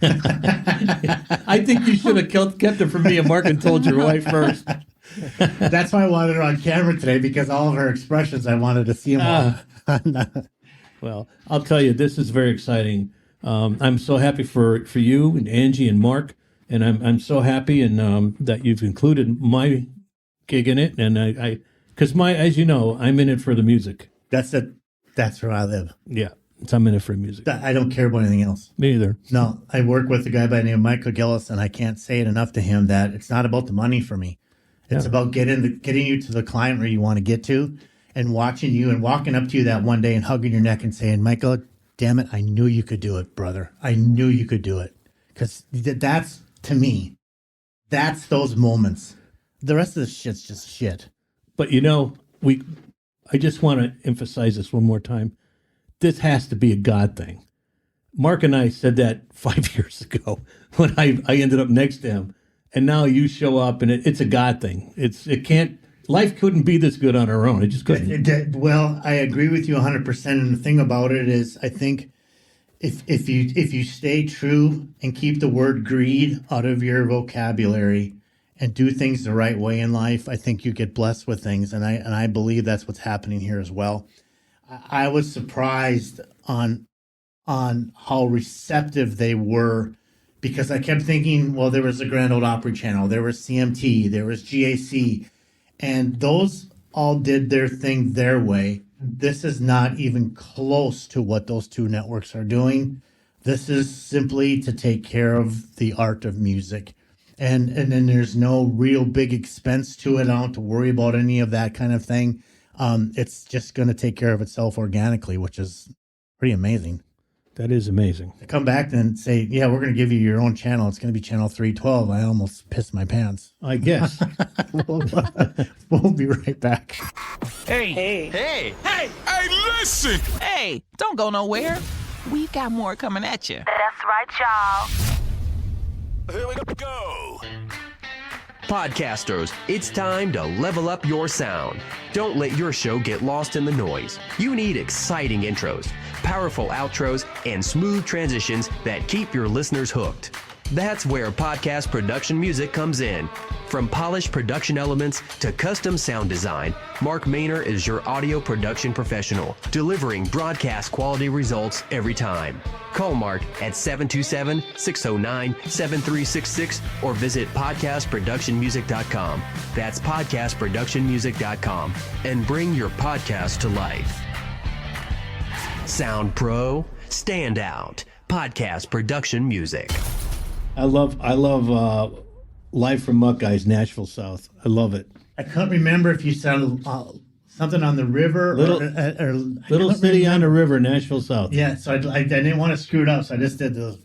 I think you should have kept it from me and Mark and told your wife first. That's why I wanted her on camera today, because all of her expressions, I wanted to see them all. Well, I'll tell you, this is very exciting. I'm so happy for you and Angie and Mark, and I'm so happy and that you've included my gig in it. And I because as you know, I'm in it for the music. That's where I live. Yeah, I'm in it for music. I don't care about anything else. Me either. No, I work with a guy by the name of Michael Gillis, and I can't say it enough to him that it's not about the money for me. It's about getting you to the client where you want to get to, and watching you and walking up to you that one day and hugging your neck and saying, Michael, damn it, I knew you could do it, brother. I knew you could do it. Because that's, to me, that's those moments. The rest of the shit's just shit. But I just want to emphasize this one more time. This has to be a God thing. Mark and I said that 5 years ago when I ended up next to him. And now you show up, and it's a God thing. Life couldn't be this good on our own. It just couldn't. Well, I agree with you 100%. And the thing about it is, I think if you stay true and keep the word greed out of your vocabulary and do things the right way in life, I think you get blessed with things. And I believe that's what's happening here as well. I was surprised on how receptive they were, because I kept thinking, well, there was the Grand Ole Opry Channel, there was CMT, there was GAC, and those all did their thing their way. This is not even close to what those two networks are doing. This is simply to take care of the art of music. And then there's no real big expense to it. I don't have to worry about any of that kind of thing. It's just going to take care of itself organically, which is pretty amazing. That is amazing. To come back and say, yeah, we're going to give you your own channel. It's going to be channel 312. I almost pissed my pants. I guess. We'll be right back. Hey, listen! Hey, don't go nowhere. We've got more coming at you. That's right, y'all. Here we go. Podcasters, it's time to level up your sound. Don't let your show get lost in the noise. You need exciting intros, powerful outros, and smooth transitions that keep your listeners hooked. That's where podcast production music comes in. From polished production elements to custom sound design, Mark Maynard is your audio production professional, delivering broadcast quality results every time. Call Mark at 727-609-7366 or visit podcastproductionmusic.com. That's podcastproductionmusic.com, and bring your podcast to life. Sound Pro, stand out. Podcast production music. I love Live from Muck Guys, Nashville South. I love it. I couldn't remember if you said something on the river. Little City on the River, Nashville South. Yeah, so I didn't want to screw it up, so I just did the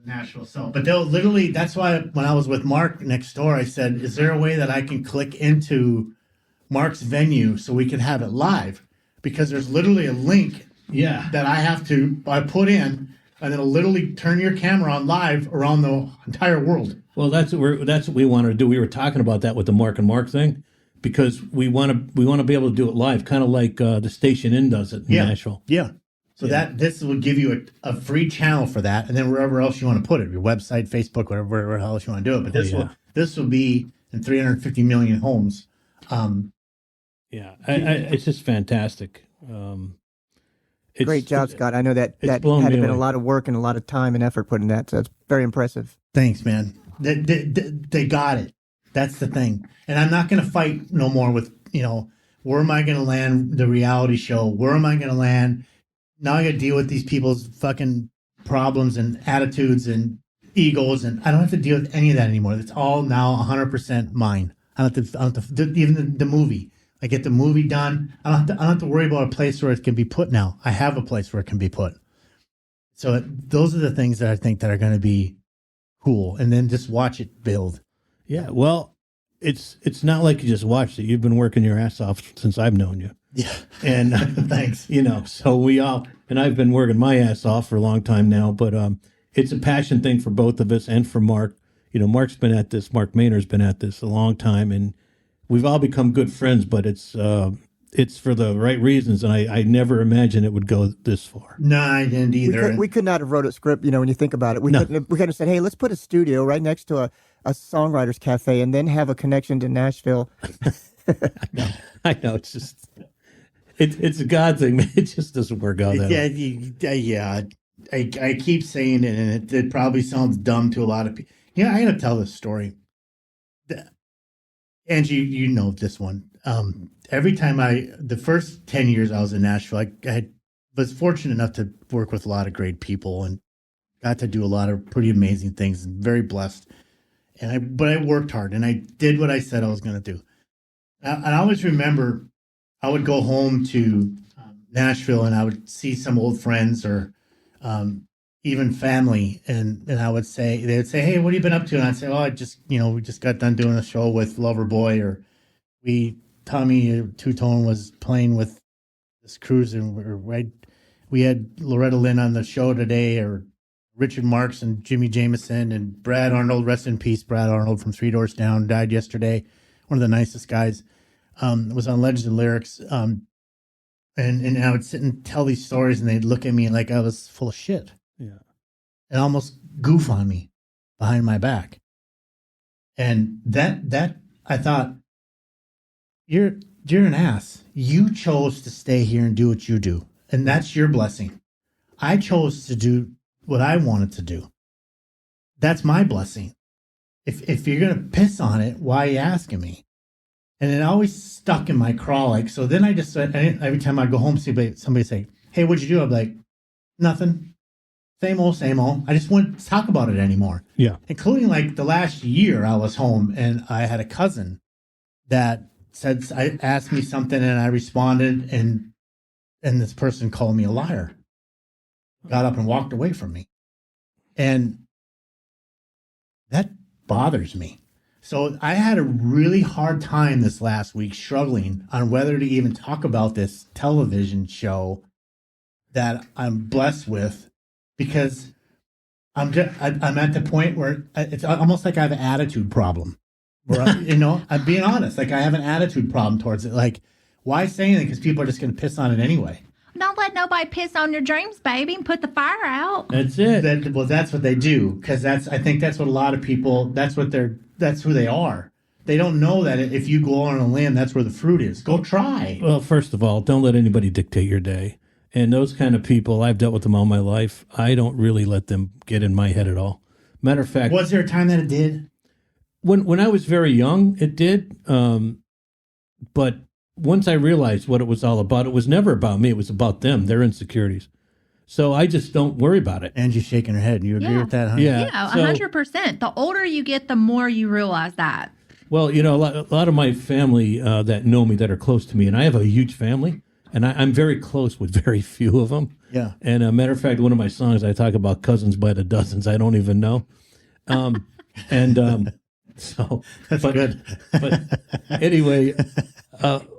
Nashville South. But they'll literally, that's why when I was with Mark next door, I said, is there a way that I can click into Mark's venue so we can have it live? Because there's literally a link that I put in, and it'll literally turn your camera on live around the entire world. Well, that's what we wanted to do. We were talking about that with the Mark and Mark thing, because we want to be able to do it live, kind of like the Station Inn does it in Nashville. Yeah. So this will give you a free channel for that, and then wherever else you want to put it, your website, Facebook, wherever else you want to do it. But this will be in 350 million homes. Yeah, it's just fantastic. Great job, Scott. I know that had been a lot of work and a lot of time and effort put in that, so it's very impressive. Thanks, man. They got it. That's the thing. And I'm not going to fight no more with, where am I going to land the reality show? Where am I going to land? Now I got to deal with these people's fucking problems and attitudes and egos, and I don't have to deal with any of that anymore. It's all now 100% mine. I don't have to even the movie. I get the movie done. I don't have to worry about a place where it can be put now. I have a place where it can be put. So those are the things that I think that are going to be cool. And then just watch it build. Yeah. Well, it's not like you just watched it. You've been working your ass off since I've known you. Yeah. And thanks. So and I've been working my ass off for a long time now, but it's a passion thing for both of us and for Mark. Mark Maynard's been at this a long time, and we've all become good friends, but it's for the right reasons, and I never imagined it would go this far. No, I didn't either. We could not have wrote a script, when you think about it. We could have said, hey, let's put a studio right next to a songwriter's cafe and then have a connection to Nashville. I know. It's just, it's a God thing, man. It just doesn't work out that way. Yeah. I keep saying it, and it probably sounds dumb to a lot of people. I got to tell this story. Angie, you know this one. Every time the first 10 years I was in Nashville, I was fortunate enough to work with a lot of great people and got to do a lot of pretty amazing things and very blessed. But I worked hard and I did what I said I was going to do. And I always remember I would go home to Nashville and I would see some old friends or even family, and they would say, hey, what have you been up to? And I'd say, I just, we just got done doing a show with Loverboy, or Tommy Two-Tone was playing with this cruise, and we had Loretta Lynn on the show today, or Richard Marx and Jimmy Jameson and Brad Arnold, rest in peace, Brad Arnold from Three Doors Down, died yesterday. One of the nicest guys, was on Legends and Lyrics. And I would sit and tell these stories, and they'd look at me like I was full of shit. Yeah. And almost goof on me behind my back. And that I thought, you're an ass. You chose to stay here and do what you do. And that's your blessing. I chose to do what I wanted to do. That's my blessing. If you're going to piss on it, why are you asking me? And it always stuck in my craw. So then I just, every time I go home, somebody say, hey, what'd you do? I'm like, nothing. Same old, same old. I just wouldn't talk about it anymore. Yeah. Including the last year I was home and I had a cousin that asked me something and I responded and this person called me a liar. Got up and walked away from me. And that bothers me. So I had a really hard time this last week struggling on whether to even talk about this television show that I'm blessed with, because I'm at the point where it's almost like I have an attitude problem. Where I'm being honest, I have an attitude problem towards it. Why say anything? Because people are just going to piss on it anyway. Don't let nobody piss on your dreams, baby, and put the fire out. That's it. That's what they do, because I think that's what a lot of people. That's who they are. They don't know that if you go on a limb, that's where the fruit is. Go try. Well, first of all, don't let anybody dictate your day. And those kind of people, I've dealt with them all my life. I don't really let them get in my head at all. Matter of fact, was there a time that it did? When I was very young, it did. But once I realized what it was all about, it was never about me. It was about them, their insecurities. So I just don't worry about it. Angie's shaking her head. You agree with that, huh? Yeah, 100%. The older you get, the more you realize that. Well, a lot of my family that know me, that are close to me, and I have a huge family, and I'm very close with very few of them. Yeah. And a matter of fact, one of my songs, I talk about cousins by the dozens I don't even know. So that's good. But anyway,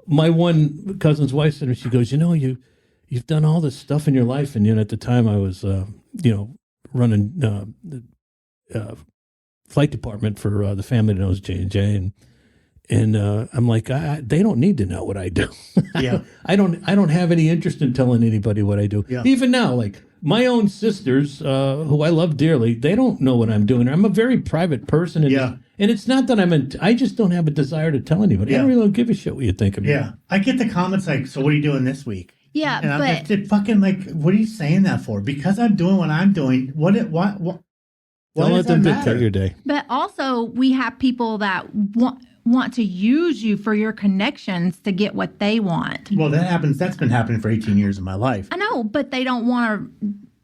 my one cousin's wife said, she goes, you've done all this stuff in your life, and at the time I was running the flight department for the family that knows J&J, and I'm like, they don't need to know what I do. Yeah. I don't have any interest in telling anybody what I do. Yeah. Even now, my own sisters, who I love dearly, they don't know what I'm doing. I'm a very private person. And, and it's not that I just don't have a desire to tell anybody. I don't really give a shit what you think of me. Yeah. I get the comments like, so what are you doing this week? Yeah, and I'm just fucking like, what are you saying that for? Because I'm doing what I'm doing. What don't let them dictate your day. But also, we have people that want to use you for your connections to get what they want. Well, that happens. That's been happening for 18 years of my life. I know, but they want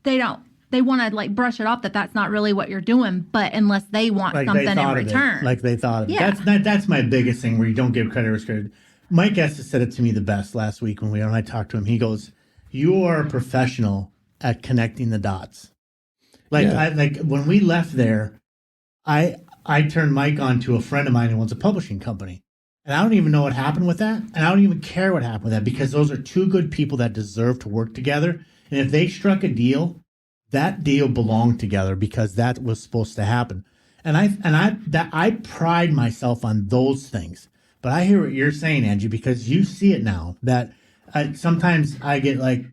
to like brush it off that that's not really what you're doing, but unless they want like something they in return. Like they thought of it. Yeah. That's my biggest thing where you don't give credit where credit. Mike Estes said it to me the best last week when I talked to him. He goes, "You are a professional at connecting the dots." Like when we left there, I turned Mike on to a friend of mine who owns a publishing company. And I don't even know what happened with that. And I don't even care what happened with that because those are two good people that deserve to work together. And if they struck a deal, that deal belonged together because that was supposed to happen. And I pride myself on those things. But I hear what you're saying, Angie, because you see it now that sometimes I get like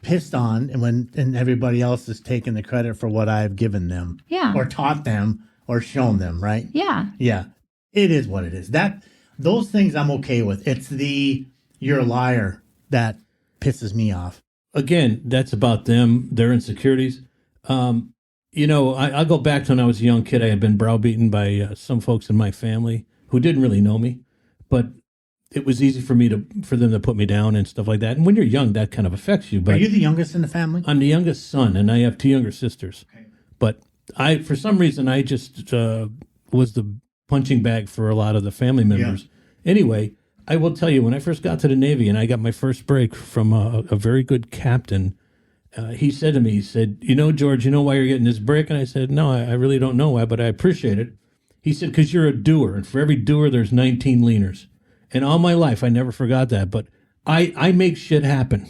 pissed on and everybody else is taking the credit for what I've given them or taught them or shown them, right? Yeah. Yeah. It is what it is. Those things I'm okay with. It's the you're a liar that pisses me off. Again, that's about them, their insecurities. I'll go back to when I was a young kid. I had been browbeaten by some folks in my family who didn't really know me, but it was easy for them to put me down and stuff like that. And when you're young, that kind of affects you. But are you the youngest in the family? I'm the youngest son, and I have two younger sisters. Okay. But for some reason, I just was the punching bag for a lot of the family members. Yeah. Anyway, I will tell you, when I first got to the Navy and I got my first break from a very good captain, he said to me, George, you know why you're getting this break? And I said, no, I really don't know why, but I appreciate it. He said, because you're a doer, and for every doer, there's 19 leaners. And all my life, I never forgot that. But I make shit happen.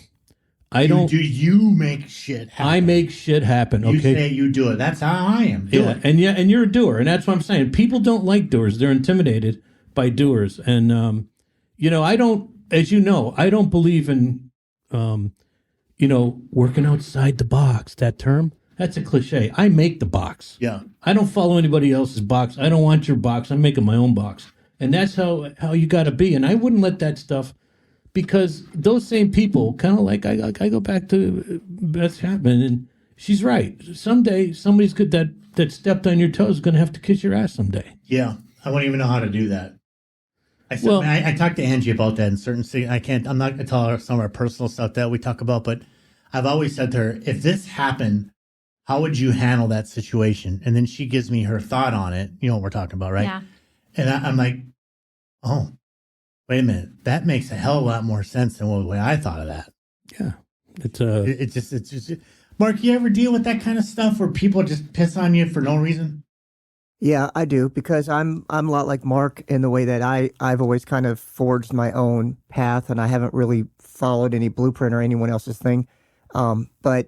Do you make shit happen? I make shit happen. Okay. You say you do it. That's how I am. And you're a doer, and that's what I'm saying. People don't like doers; they're intimidated by doers. And I don't, as you know, I don't believe in, working outside the box. That term, that's a cliche. I make the box. Yeah. I don't follow anybody else's box. I don't want your box. I'm making my own box. And that's how you got to be. And I wouldn't let that stuff, because those same people, kind of like I go back to Beth Chapman, and she's right. Someday, somebody's good that stepped on your toes is going to have to kiss your ass someday. Yeah, I won't even know how to do that. I talked to Angie about that in certain things. I'm not going to tell her some of our personal stuff that we talk about, but I've always said to her, if this happened, how would you handle that situation? And then she gives me her thought on it. You know what we're talking about, right? Yeah. And I'm like, oh, wait a minute. That makes a hell of a lot more sense than the way I thought of that. Yeah. It's just, Mark, you ever deal with that kind of stuff where people just piss on you for no reason? Yeah, I do, because I'm a lot like Mark in the way that I've always kind of forged my own path, and I haven't really followed any blueprint or anyone else's thing. But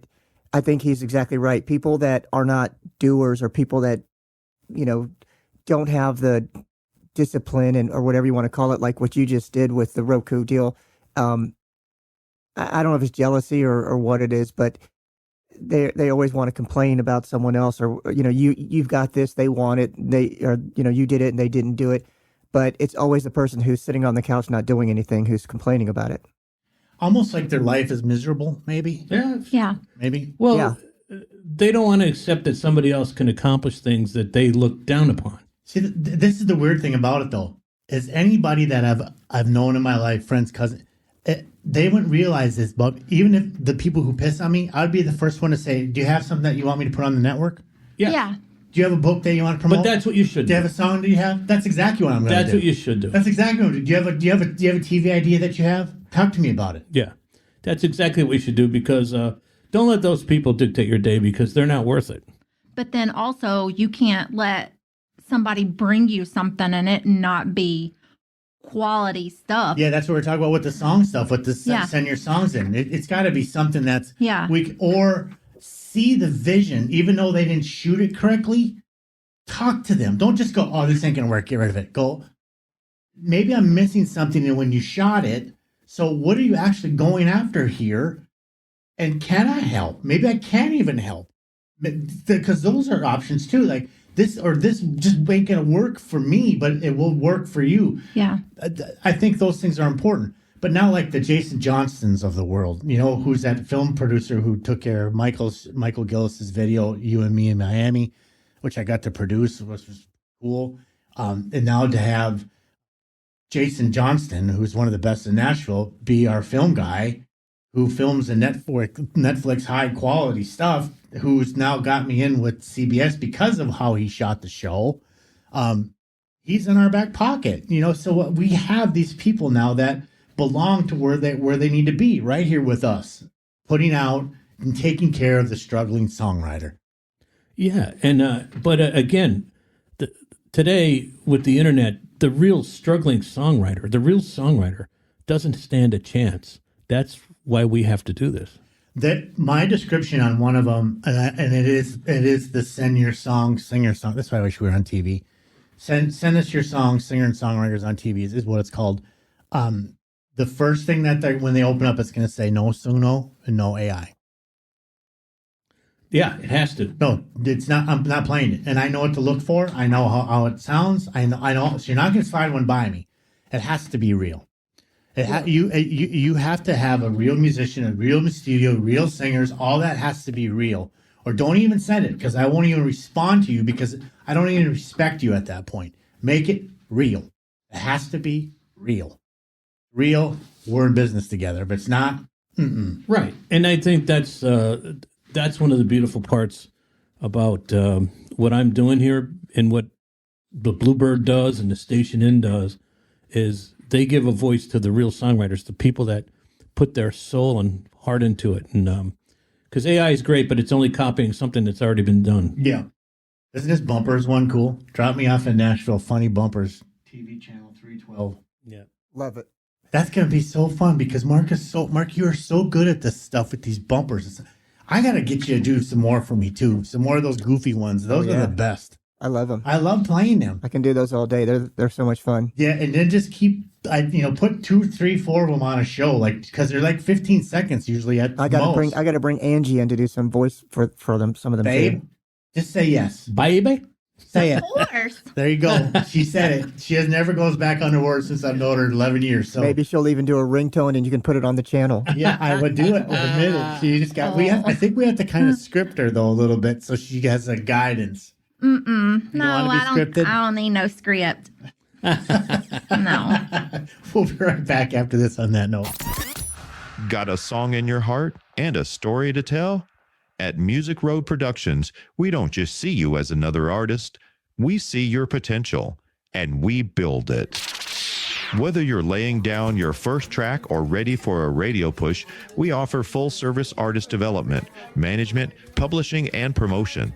I think he's exactly right. People that are not doers, or people that, don't have the discipline or whatever you want to call it, like what you just did with the Roku deal. I don't know if it's jealousy or what it is, but they always want to complain about someone else, or you've got this, they want it, you did it and they didn't do it, but it's always the person who's sitting on the couch not doing anything who's complaining about it. Almost like their life is miserable, maybe. Yeah. Maybe. Well, yeah. They don't want to accept that somebody else can accomplish things that they look down upon. See, this is the weird thing about it, though, is anybody that I've known in my life, friends, cousins, they wouldn't realize this, but even if the people who piss on me, I'd be the first one to say, do you have something that you want me to put on the network? Yeah. Do you have a book that you want to promote? But that's what you should do. Do you have a song that you have? That's exactly what I'm going to do. That's what you should do. That's exactly what I'm going to do. Do you have a TV idea that you have? Talk to me about it. Yeah. That's exactly what you should do, because don't let those people dictate your day, because they're not worth it. But then also, you can't let somebody bring you something and it not be quality stuff. Yeah, that's what we're talking about with the song stuff, with the send your songs in. It's got to be something that's weak, or see the vision, even though they didn't shoot it correctly. Talk to them. Don't just go, oh, this ain't going to work, get rid of it. Go, maybe I'm missing something when you shot it. So what are you actually going after here? And can I help? Maybe I can't even help, because those are options too. Like this or this just ain't gonna work for me, but it will work for you. Yeah. I think those things are important. But now, like the Jason Johnstons of the world, who's that film producer who took care of Michael Gillis's video, You and Me in Miami, which I got to produce, which was cool. And now to have Jason Johnston, who's one of the best in Nashville, be our film guy, who films the Netflix high quality stuff, who's now got me in with CBS because of how he shot the show. He's in our back pocket, so we have these people now that belong to where they need to be, right here with us, putting out and taking care of the struggling songwriter. Yeah, and but again, today with the internet, the real struggling songwriter doesn't stand a chance. That's why we have to do this. That my description on one of them, and it is the send your song, sing your song. That's why I wish we were on TV. Send us your song, singer and songwriters on TV is what it's called. The first thing that when they open up, it's going to say no Suno and no AI. Yeah, it has to. No, it's not. I'm not playing it, and I know what to look for. I know how it sounds. I know. So you're not going to slide one by me. It has to be real. You have to have a real musician, a real studio, real singers. All that has to be real. Or don't even send it, because I won't even respond to you, because I don't even respect you at that point. Make it real. It has to be real. Real. We're in business together, but it's not. Right, and I think that's one of the beautiful parts about what I'm doing here, and what the Bluebird does and the Station Inn does, is they give a voice to the real songwriters, the people that put their soul and heart into it. And because AI is great, but it's only copying something that's already been done. Yeah. Isn't this Bumpers one cool? Drop Me Off in Nashville, Funny Bumpers, TV channel 312. Yeah. Love it. That's going to be so fun, because Mark, you are so good at this stuff with these bumpers. I got to get you to do some more for me too. Some more of those goofy ones. Those are the best. I love them. I love playing them. I can do those all day. They're so much fun. Yeah, and then just put 2, 3, 4 of them on a show, because they're like 15 seconds usually at I gotta bring Angie in to do some voice for them. Some of them. Babe, too. just say yes. Baby, say it. Of course. There you go. She said it. She has never goes back under words since I've known her 11 years. So maybe she'll even do a ringtone and you can put it on the channel. Yeah, I would do it in a minute. She just got. I think we have to kind of script her though a little bit, so she has a guidance. No, I don't need no script. No. We'll be right back after this on that note. Got a song in your heart and a story to tell? At Music Road Productions, we don't just see you as another artist. We see your potential, and we build it. Whether you're laying down your first track or ready for a radio push, we offer full-service artist development, management, publishing, and promotion.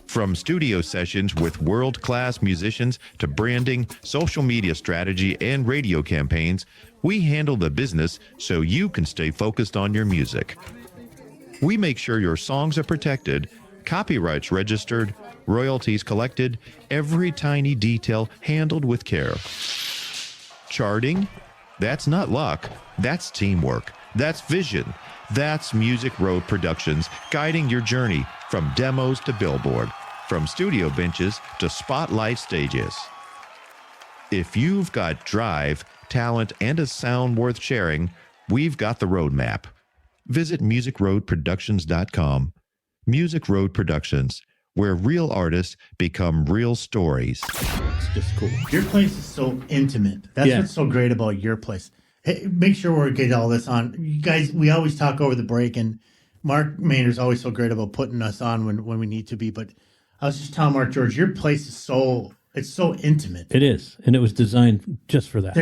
From studio sessions with world-class musicians to branding, social media strategy, and radio campaigns, we handle the business so you can stay focused on your music. We make sure your songs are protected, copyrights registered, royalties collected, every tiny detail handled with care. Charting? That's not luck. That's teamwork. That's vision. That's Music Road Productions, guiding your journey from demos to Billboard, from studio benches to spotlight stages. If you've got drive, talent, and a sound worth sharing, we've got the roadmap. Visit musicroadproductions.com. Music Road Productions, where real artists become real stories. It's just cool. Your place is so intimate. That's what's so great about your place. Hey, make sure we're getting all this on. You guys, we always talk over the break, and Mark Maynard's always so great about putting us on when we need to be. But I was just telling Mark George, your place is so intimate. It is, and it was designed just for that.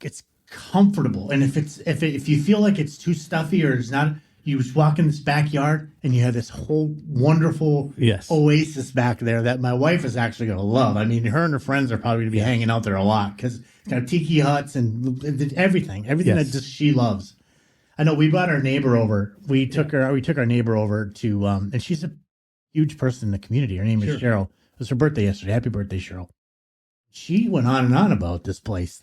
It's comfortable, and if you feel like it's too stuffy or it's not, you just walk in this backyard and you have this whole wonderful oasis back there that my wife is actually going to love. I mean, her and her friends are probably going to be hanging out there a lot because it's got tiki huts and everything that just she loves. I know we brought our neighbor over. We took our neighbor over to and she's a huge person in the community. Her name is Cheryl. It was her birthday yesterday. Happy birthday, Cheryl. She went on and on about this place,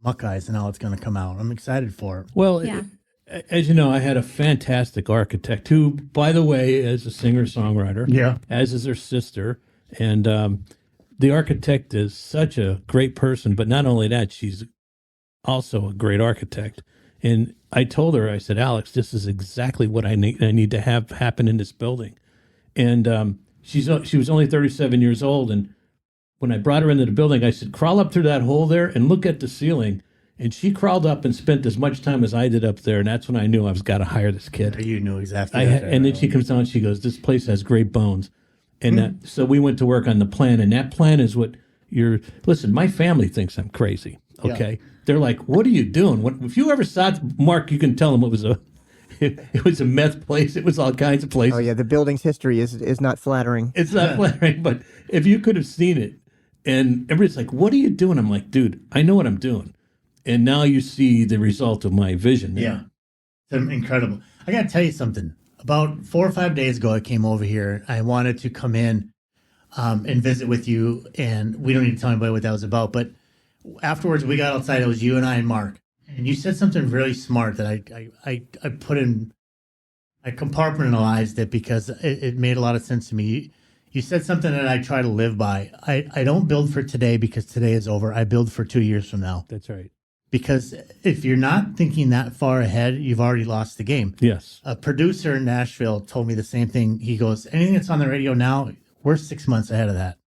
Muckeyes, and how it's going to come out. I'm excited for it. Well, As you know, I had a fantastic architect who, by the way, is a singer-songwriter. Yeah. As is her sister. And the architect is such a great person. But not only that, she's also a great architect. And I told her, I said, Alex, this is exactly what I need to have happen in this building. And she was only 37 years old. And when I brought her into the building, I said, crawl up through that hole there and look at the ceiling. And she crawled up and spent as much time as I did up there. And that's when I knew I was got to hire this kid. You knew exactly. And then she comes down and she goes, this place has great bones. And so we went to work on the plan. And that plan is what listen, my family thinks I'm crazy. Okay. Yeah. They're like, what are you doing? If you ever saw it, Mark, you can tell them it was a meth place. It was all kinds of places. Oh, yeah. The building's history is not flattering. It's not flattering. But if you could have seen it, and everybody's like, what are you doing? I'm like, dude, I know what I'm doing. And now you see the result of my vision. Yeah. It's incredible. I got to tell you something. About 4 or 5 days ago, I came over here. I wanted to come in and visit with you. And we don't need to tell anybody what that was about. But afterwards, we got outside. It was you and I and Mark. And you said something really smart that I put in, I compartmentalized it because it made a lot of sense to me. You said something that I try to live by. I don't build for today because today is over. I build for 2 years from now. That's right. Because if you're not thinking that far ahead, you've already lost the game. Yes. A producer in Nashville told me the same thing. He goes, anything that's on the radio now, we're 6 months ahead of that.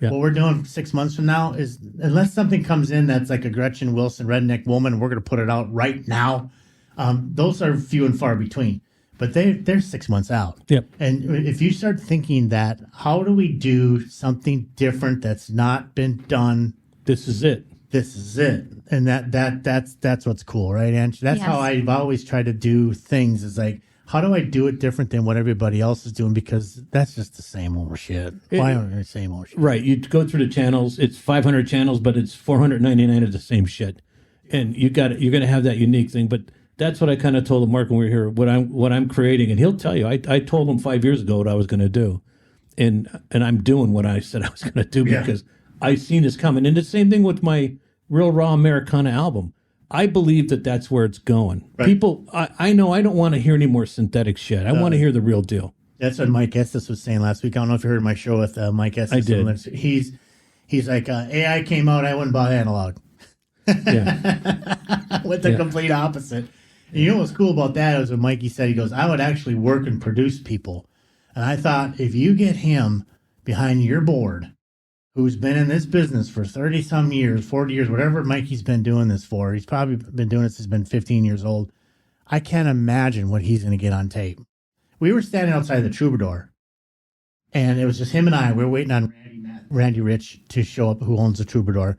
Yeah. What we're doing 6 months from now is, unless something comes in that's like a Gretchen Wilson redneck woman, we're going to put it out right now. Those are few and far between. But they're 6 months out. Yep. And if you start thinking that, how do we do something different that's not been done? This is it. This is it. And that's what's cool, right, Ange? That's how I've always tried to do things, is like, how do I do it different than what everybody else is doing? Because that's just the same old shit. Why are the same old shit? Right. You go through the channels. It's 500 channels, but it's 499 of the same shit. And you're going to have that unique thing. But that's what I kind of told Mark when we were here, what I'm creating. And he'll tell you, I told him 5 years ago what I was going to do. And I'm doing what I said I was going to do because I seen this coming. And the same thing with my Real Raw Americana album. I believe that that's where it's going. Right. People, I know I don't want to hear any more synthetic shit. I want to hear the real deal. That's what Mike Estes was saying last week. I don't know if you heard my show with Mike Estes. I did. He's like, AI came out, I wouldn't buy analog. Yeah. With the complete opposite. And you know what's cool about that is what Mikey said. He goes, I would actually work and produce people. And I thought, if you get him behind your board, who's been in this business for 30-some years, 40 years, whatever Mikey's been doing this for. He's probably been doing this since he's been 15 years old. I can't imagine what he's going to get on tape. We were standing outside the Troubadour, and it was just him and I. We were waiting on Randy Rich to show up, who owns the Troubadour.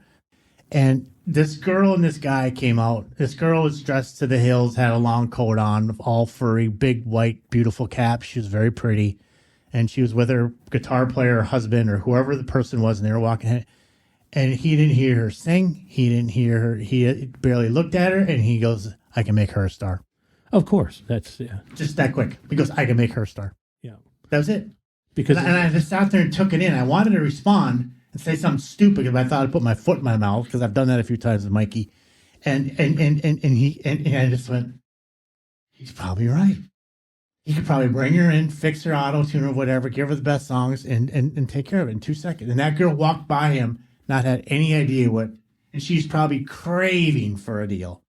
And this girl and this guy came out. This girl was dressed to the hills, had a long coat on, all furry, big, white, beautiful cap. She was very pretty. And she was with her guitar player or husband or whoever the person was, and they were walking. And he didn't hear her sing. He didn't hear her. He barely looked at her, and he goes, I can make her a star. Of course. That's, just that quick. He goes, I can make her a star. Yeah. That was it. Because and I just sat there and took it in. I wanted to respond and say something stupid because I thought I'd put my foot in my mouth, because I've done that a few times with Mikey. And I just went, he's probably right. He could probably bring her in, fix her auto-tune or whatever, give her the best songs, and take care of it in 2 seconds. And that girl walked by him, not had any idea what, and she's probably craving for a deal.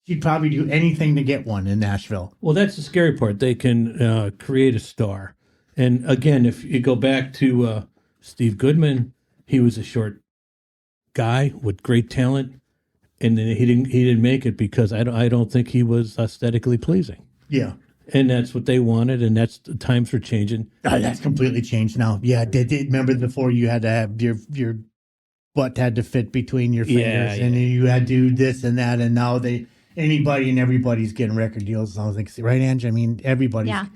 She'd probably do anything to get one in Nashville. Well, that's the scary part. They can create a star. And again, if you go back to Steve Goodman, he was a short guy with great talent, and then he didn't make it because I don't think he was aesthetically pleasing. Yeah. And that's what they wanted, and that's the times are changing. That's completely changed now. Yeah, remember before you had to have your butt had to fit between your fingers, and you had to do this and that, and now anybody and everybody's getting record deals. I was like, right, Ange? I mean, everybody. Yeah.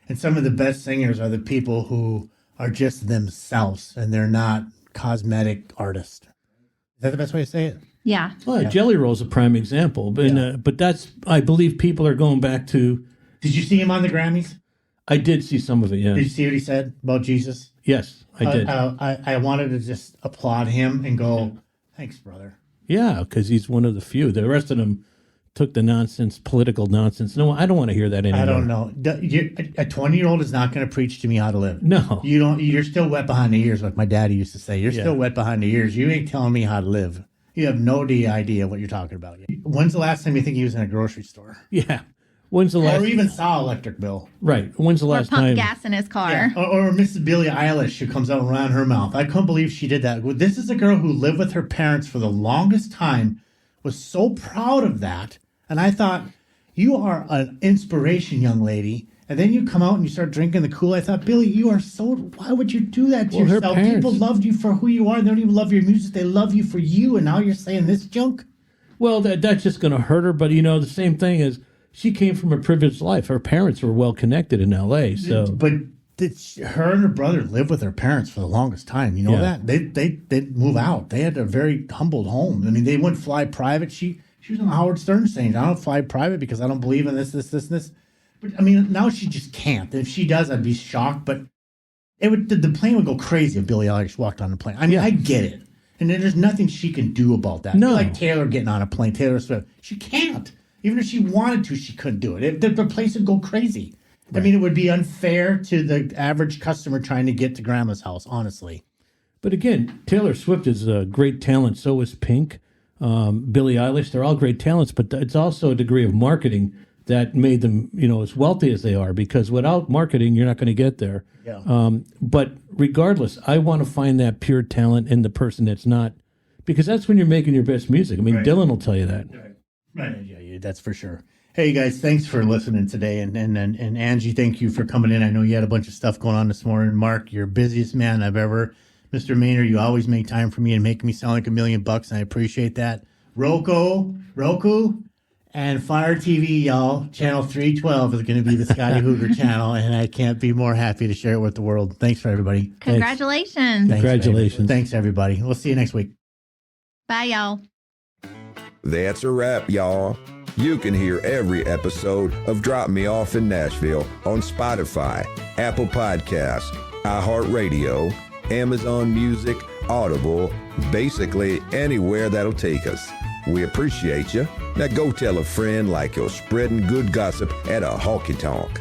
And some of the best singers are the people who are just themselves, and they're not cosmetic artists. Is that the best way to say it? Yeah. Well, Jelly Roll's a prime example, but that's, I believe people are going back to. Did you see him on the Grammys? I did see some of it, yeah. Did you see what he said about Jesus? Yes, I did. I wanted to just applaud him and go, thanks, brother. Yeah, because he's one of the few. The rest of them took the nonsense, political nonsense. No, I don't want to hear that anymore. I don't know. A 20-year-old is not going to preach to me how to live. No. You don't. You're still wet behind the ears, like my daddy used to say. You're Yeah. still wet behind the ears. You ain't telling me how to live. You have no idea what you're talking about. When's the last time you think he was in a grocery store? Yeah. When's the last? Or even saw electric bill. Right. When's the Or last pump time? gas in his car. Yeah. Or Mrs. Billie Eilish, who comes out and ran her mouth. I couldn't believe she did that. This is a girl who lived with her parents for the longest time, was so proud of that. And I thought, you are an inspiration, young lady. And then you come out and you start drinking the Kool-Aid. I thought, Billy, you are so... Why would you do that to yourself? People loved you for who you are. They don't even love your music. They love you for you. And now you're saying this junk? Well, that's just going to hurt her. But, the same thing is she came from a privileged life. Her parents were well connected in L.A. So, But her and her brother lived with their parents for the longest time. You know that? They didn't move out. They had a very humbled home. I mean, they wouldn't fly private. She was on Howard Stern saying, I don't fly private because I don't believe in this. But I mean, now she just can't. If she does, I'd be shocked. But the plane would go crazy if Billie Eilish walked on the plane. I mean, I get it, and there's nothing she can do about that. No, like Taylor getting on a plane, Taylor Swift, she can't. Even if she wanted to, she couldn't do it. The place would go crazy. Right. I mean, it would be unfair to the average customer trying to get to Grandma's house, honestly. But again, Taylor Swift is a great talent. So is Pink, Billie Eilish. They're all great talents, but it's also a degree of marketing that made them, as wealthy as they are, because without marketing, you're not going to get there. Yeah. But regardless, I want to find that pure talent in the person that's not, because that's when you're making your best music. I mean, Dylan will tell you that. Right. Yeah, that's for sure. Hey, guys, thanks for listening today. And Angie, thank you for coming in. I know you had a bunch of stuff going on this morning. Mark, you're busiest man I've ever. Mr. Maynard, you always make time for me and make me sound like $1 million, and I appreciate that. Roku, and Fire TV, y'all. Channel 312 is going to be the Scotty Hoover channel, and I can't be more happy to share it with the world. Thanks for everybody. Congratulations. Congratulations. Thanks, everybody. We'll see you next week. Bye, y'all. That's a wrap, y'all. You can hear every episode of Drop Me Off in Nashville on Spotify, Apple Podcasts, iHeartRadio, Amazon Music, Audible, basically anywhere that'll take us. We appreciate you. Now go tell a friend like you're spreading good gossip at a honky-tonk.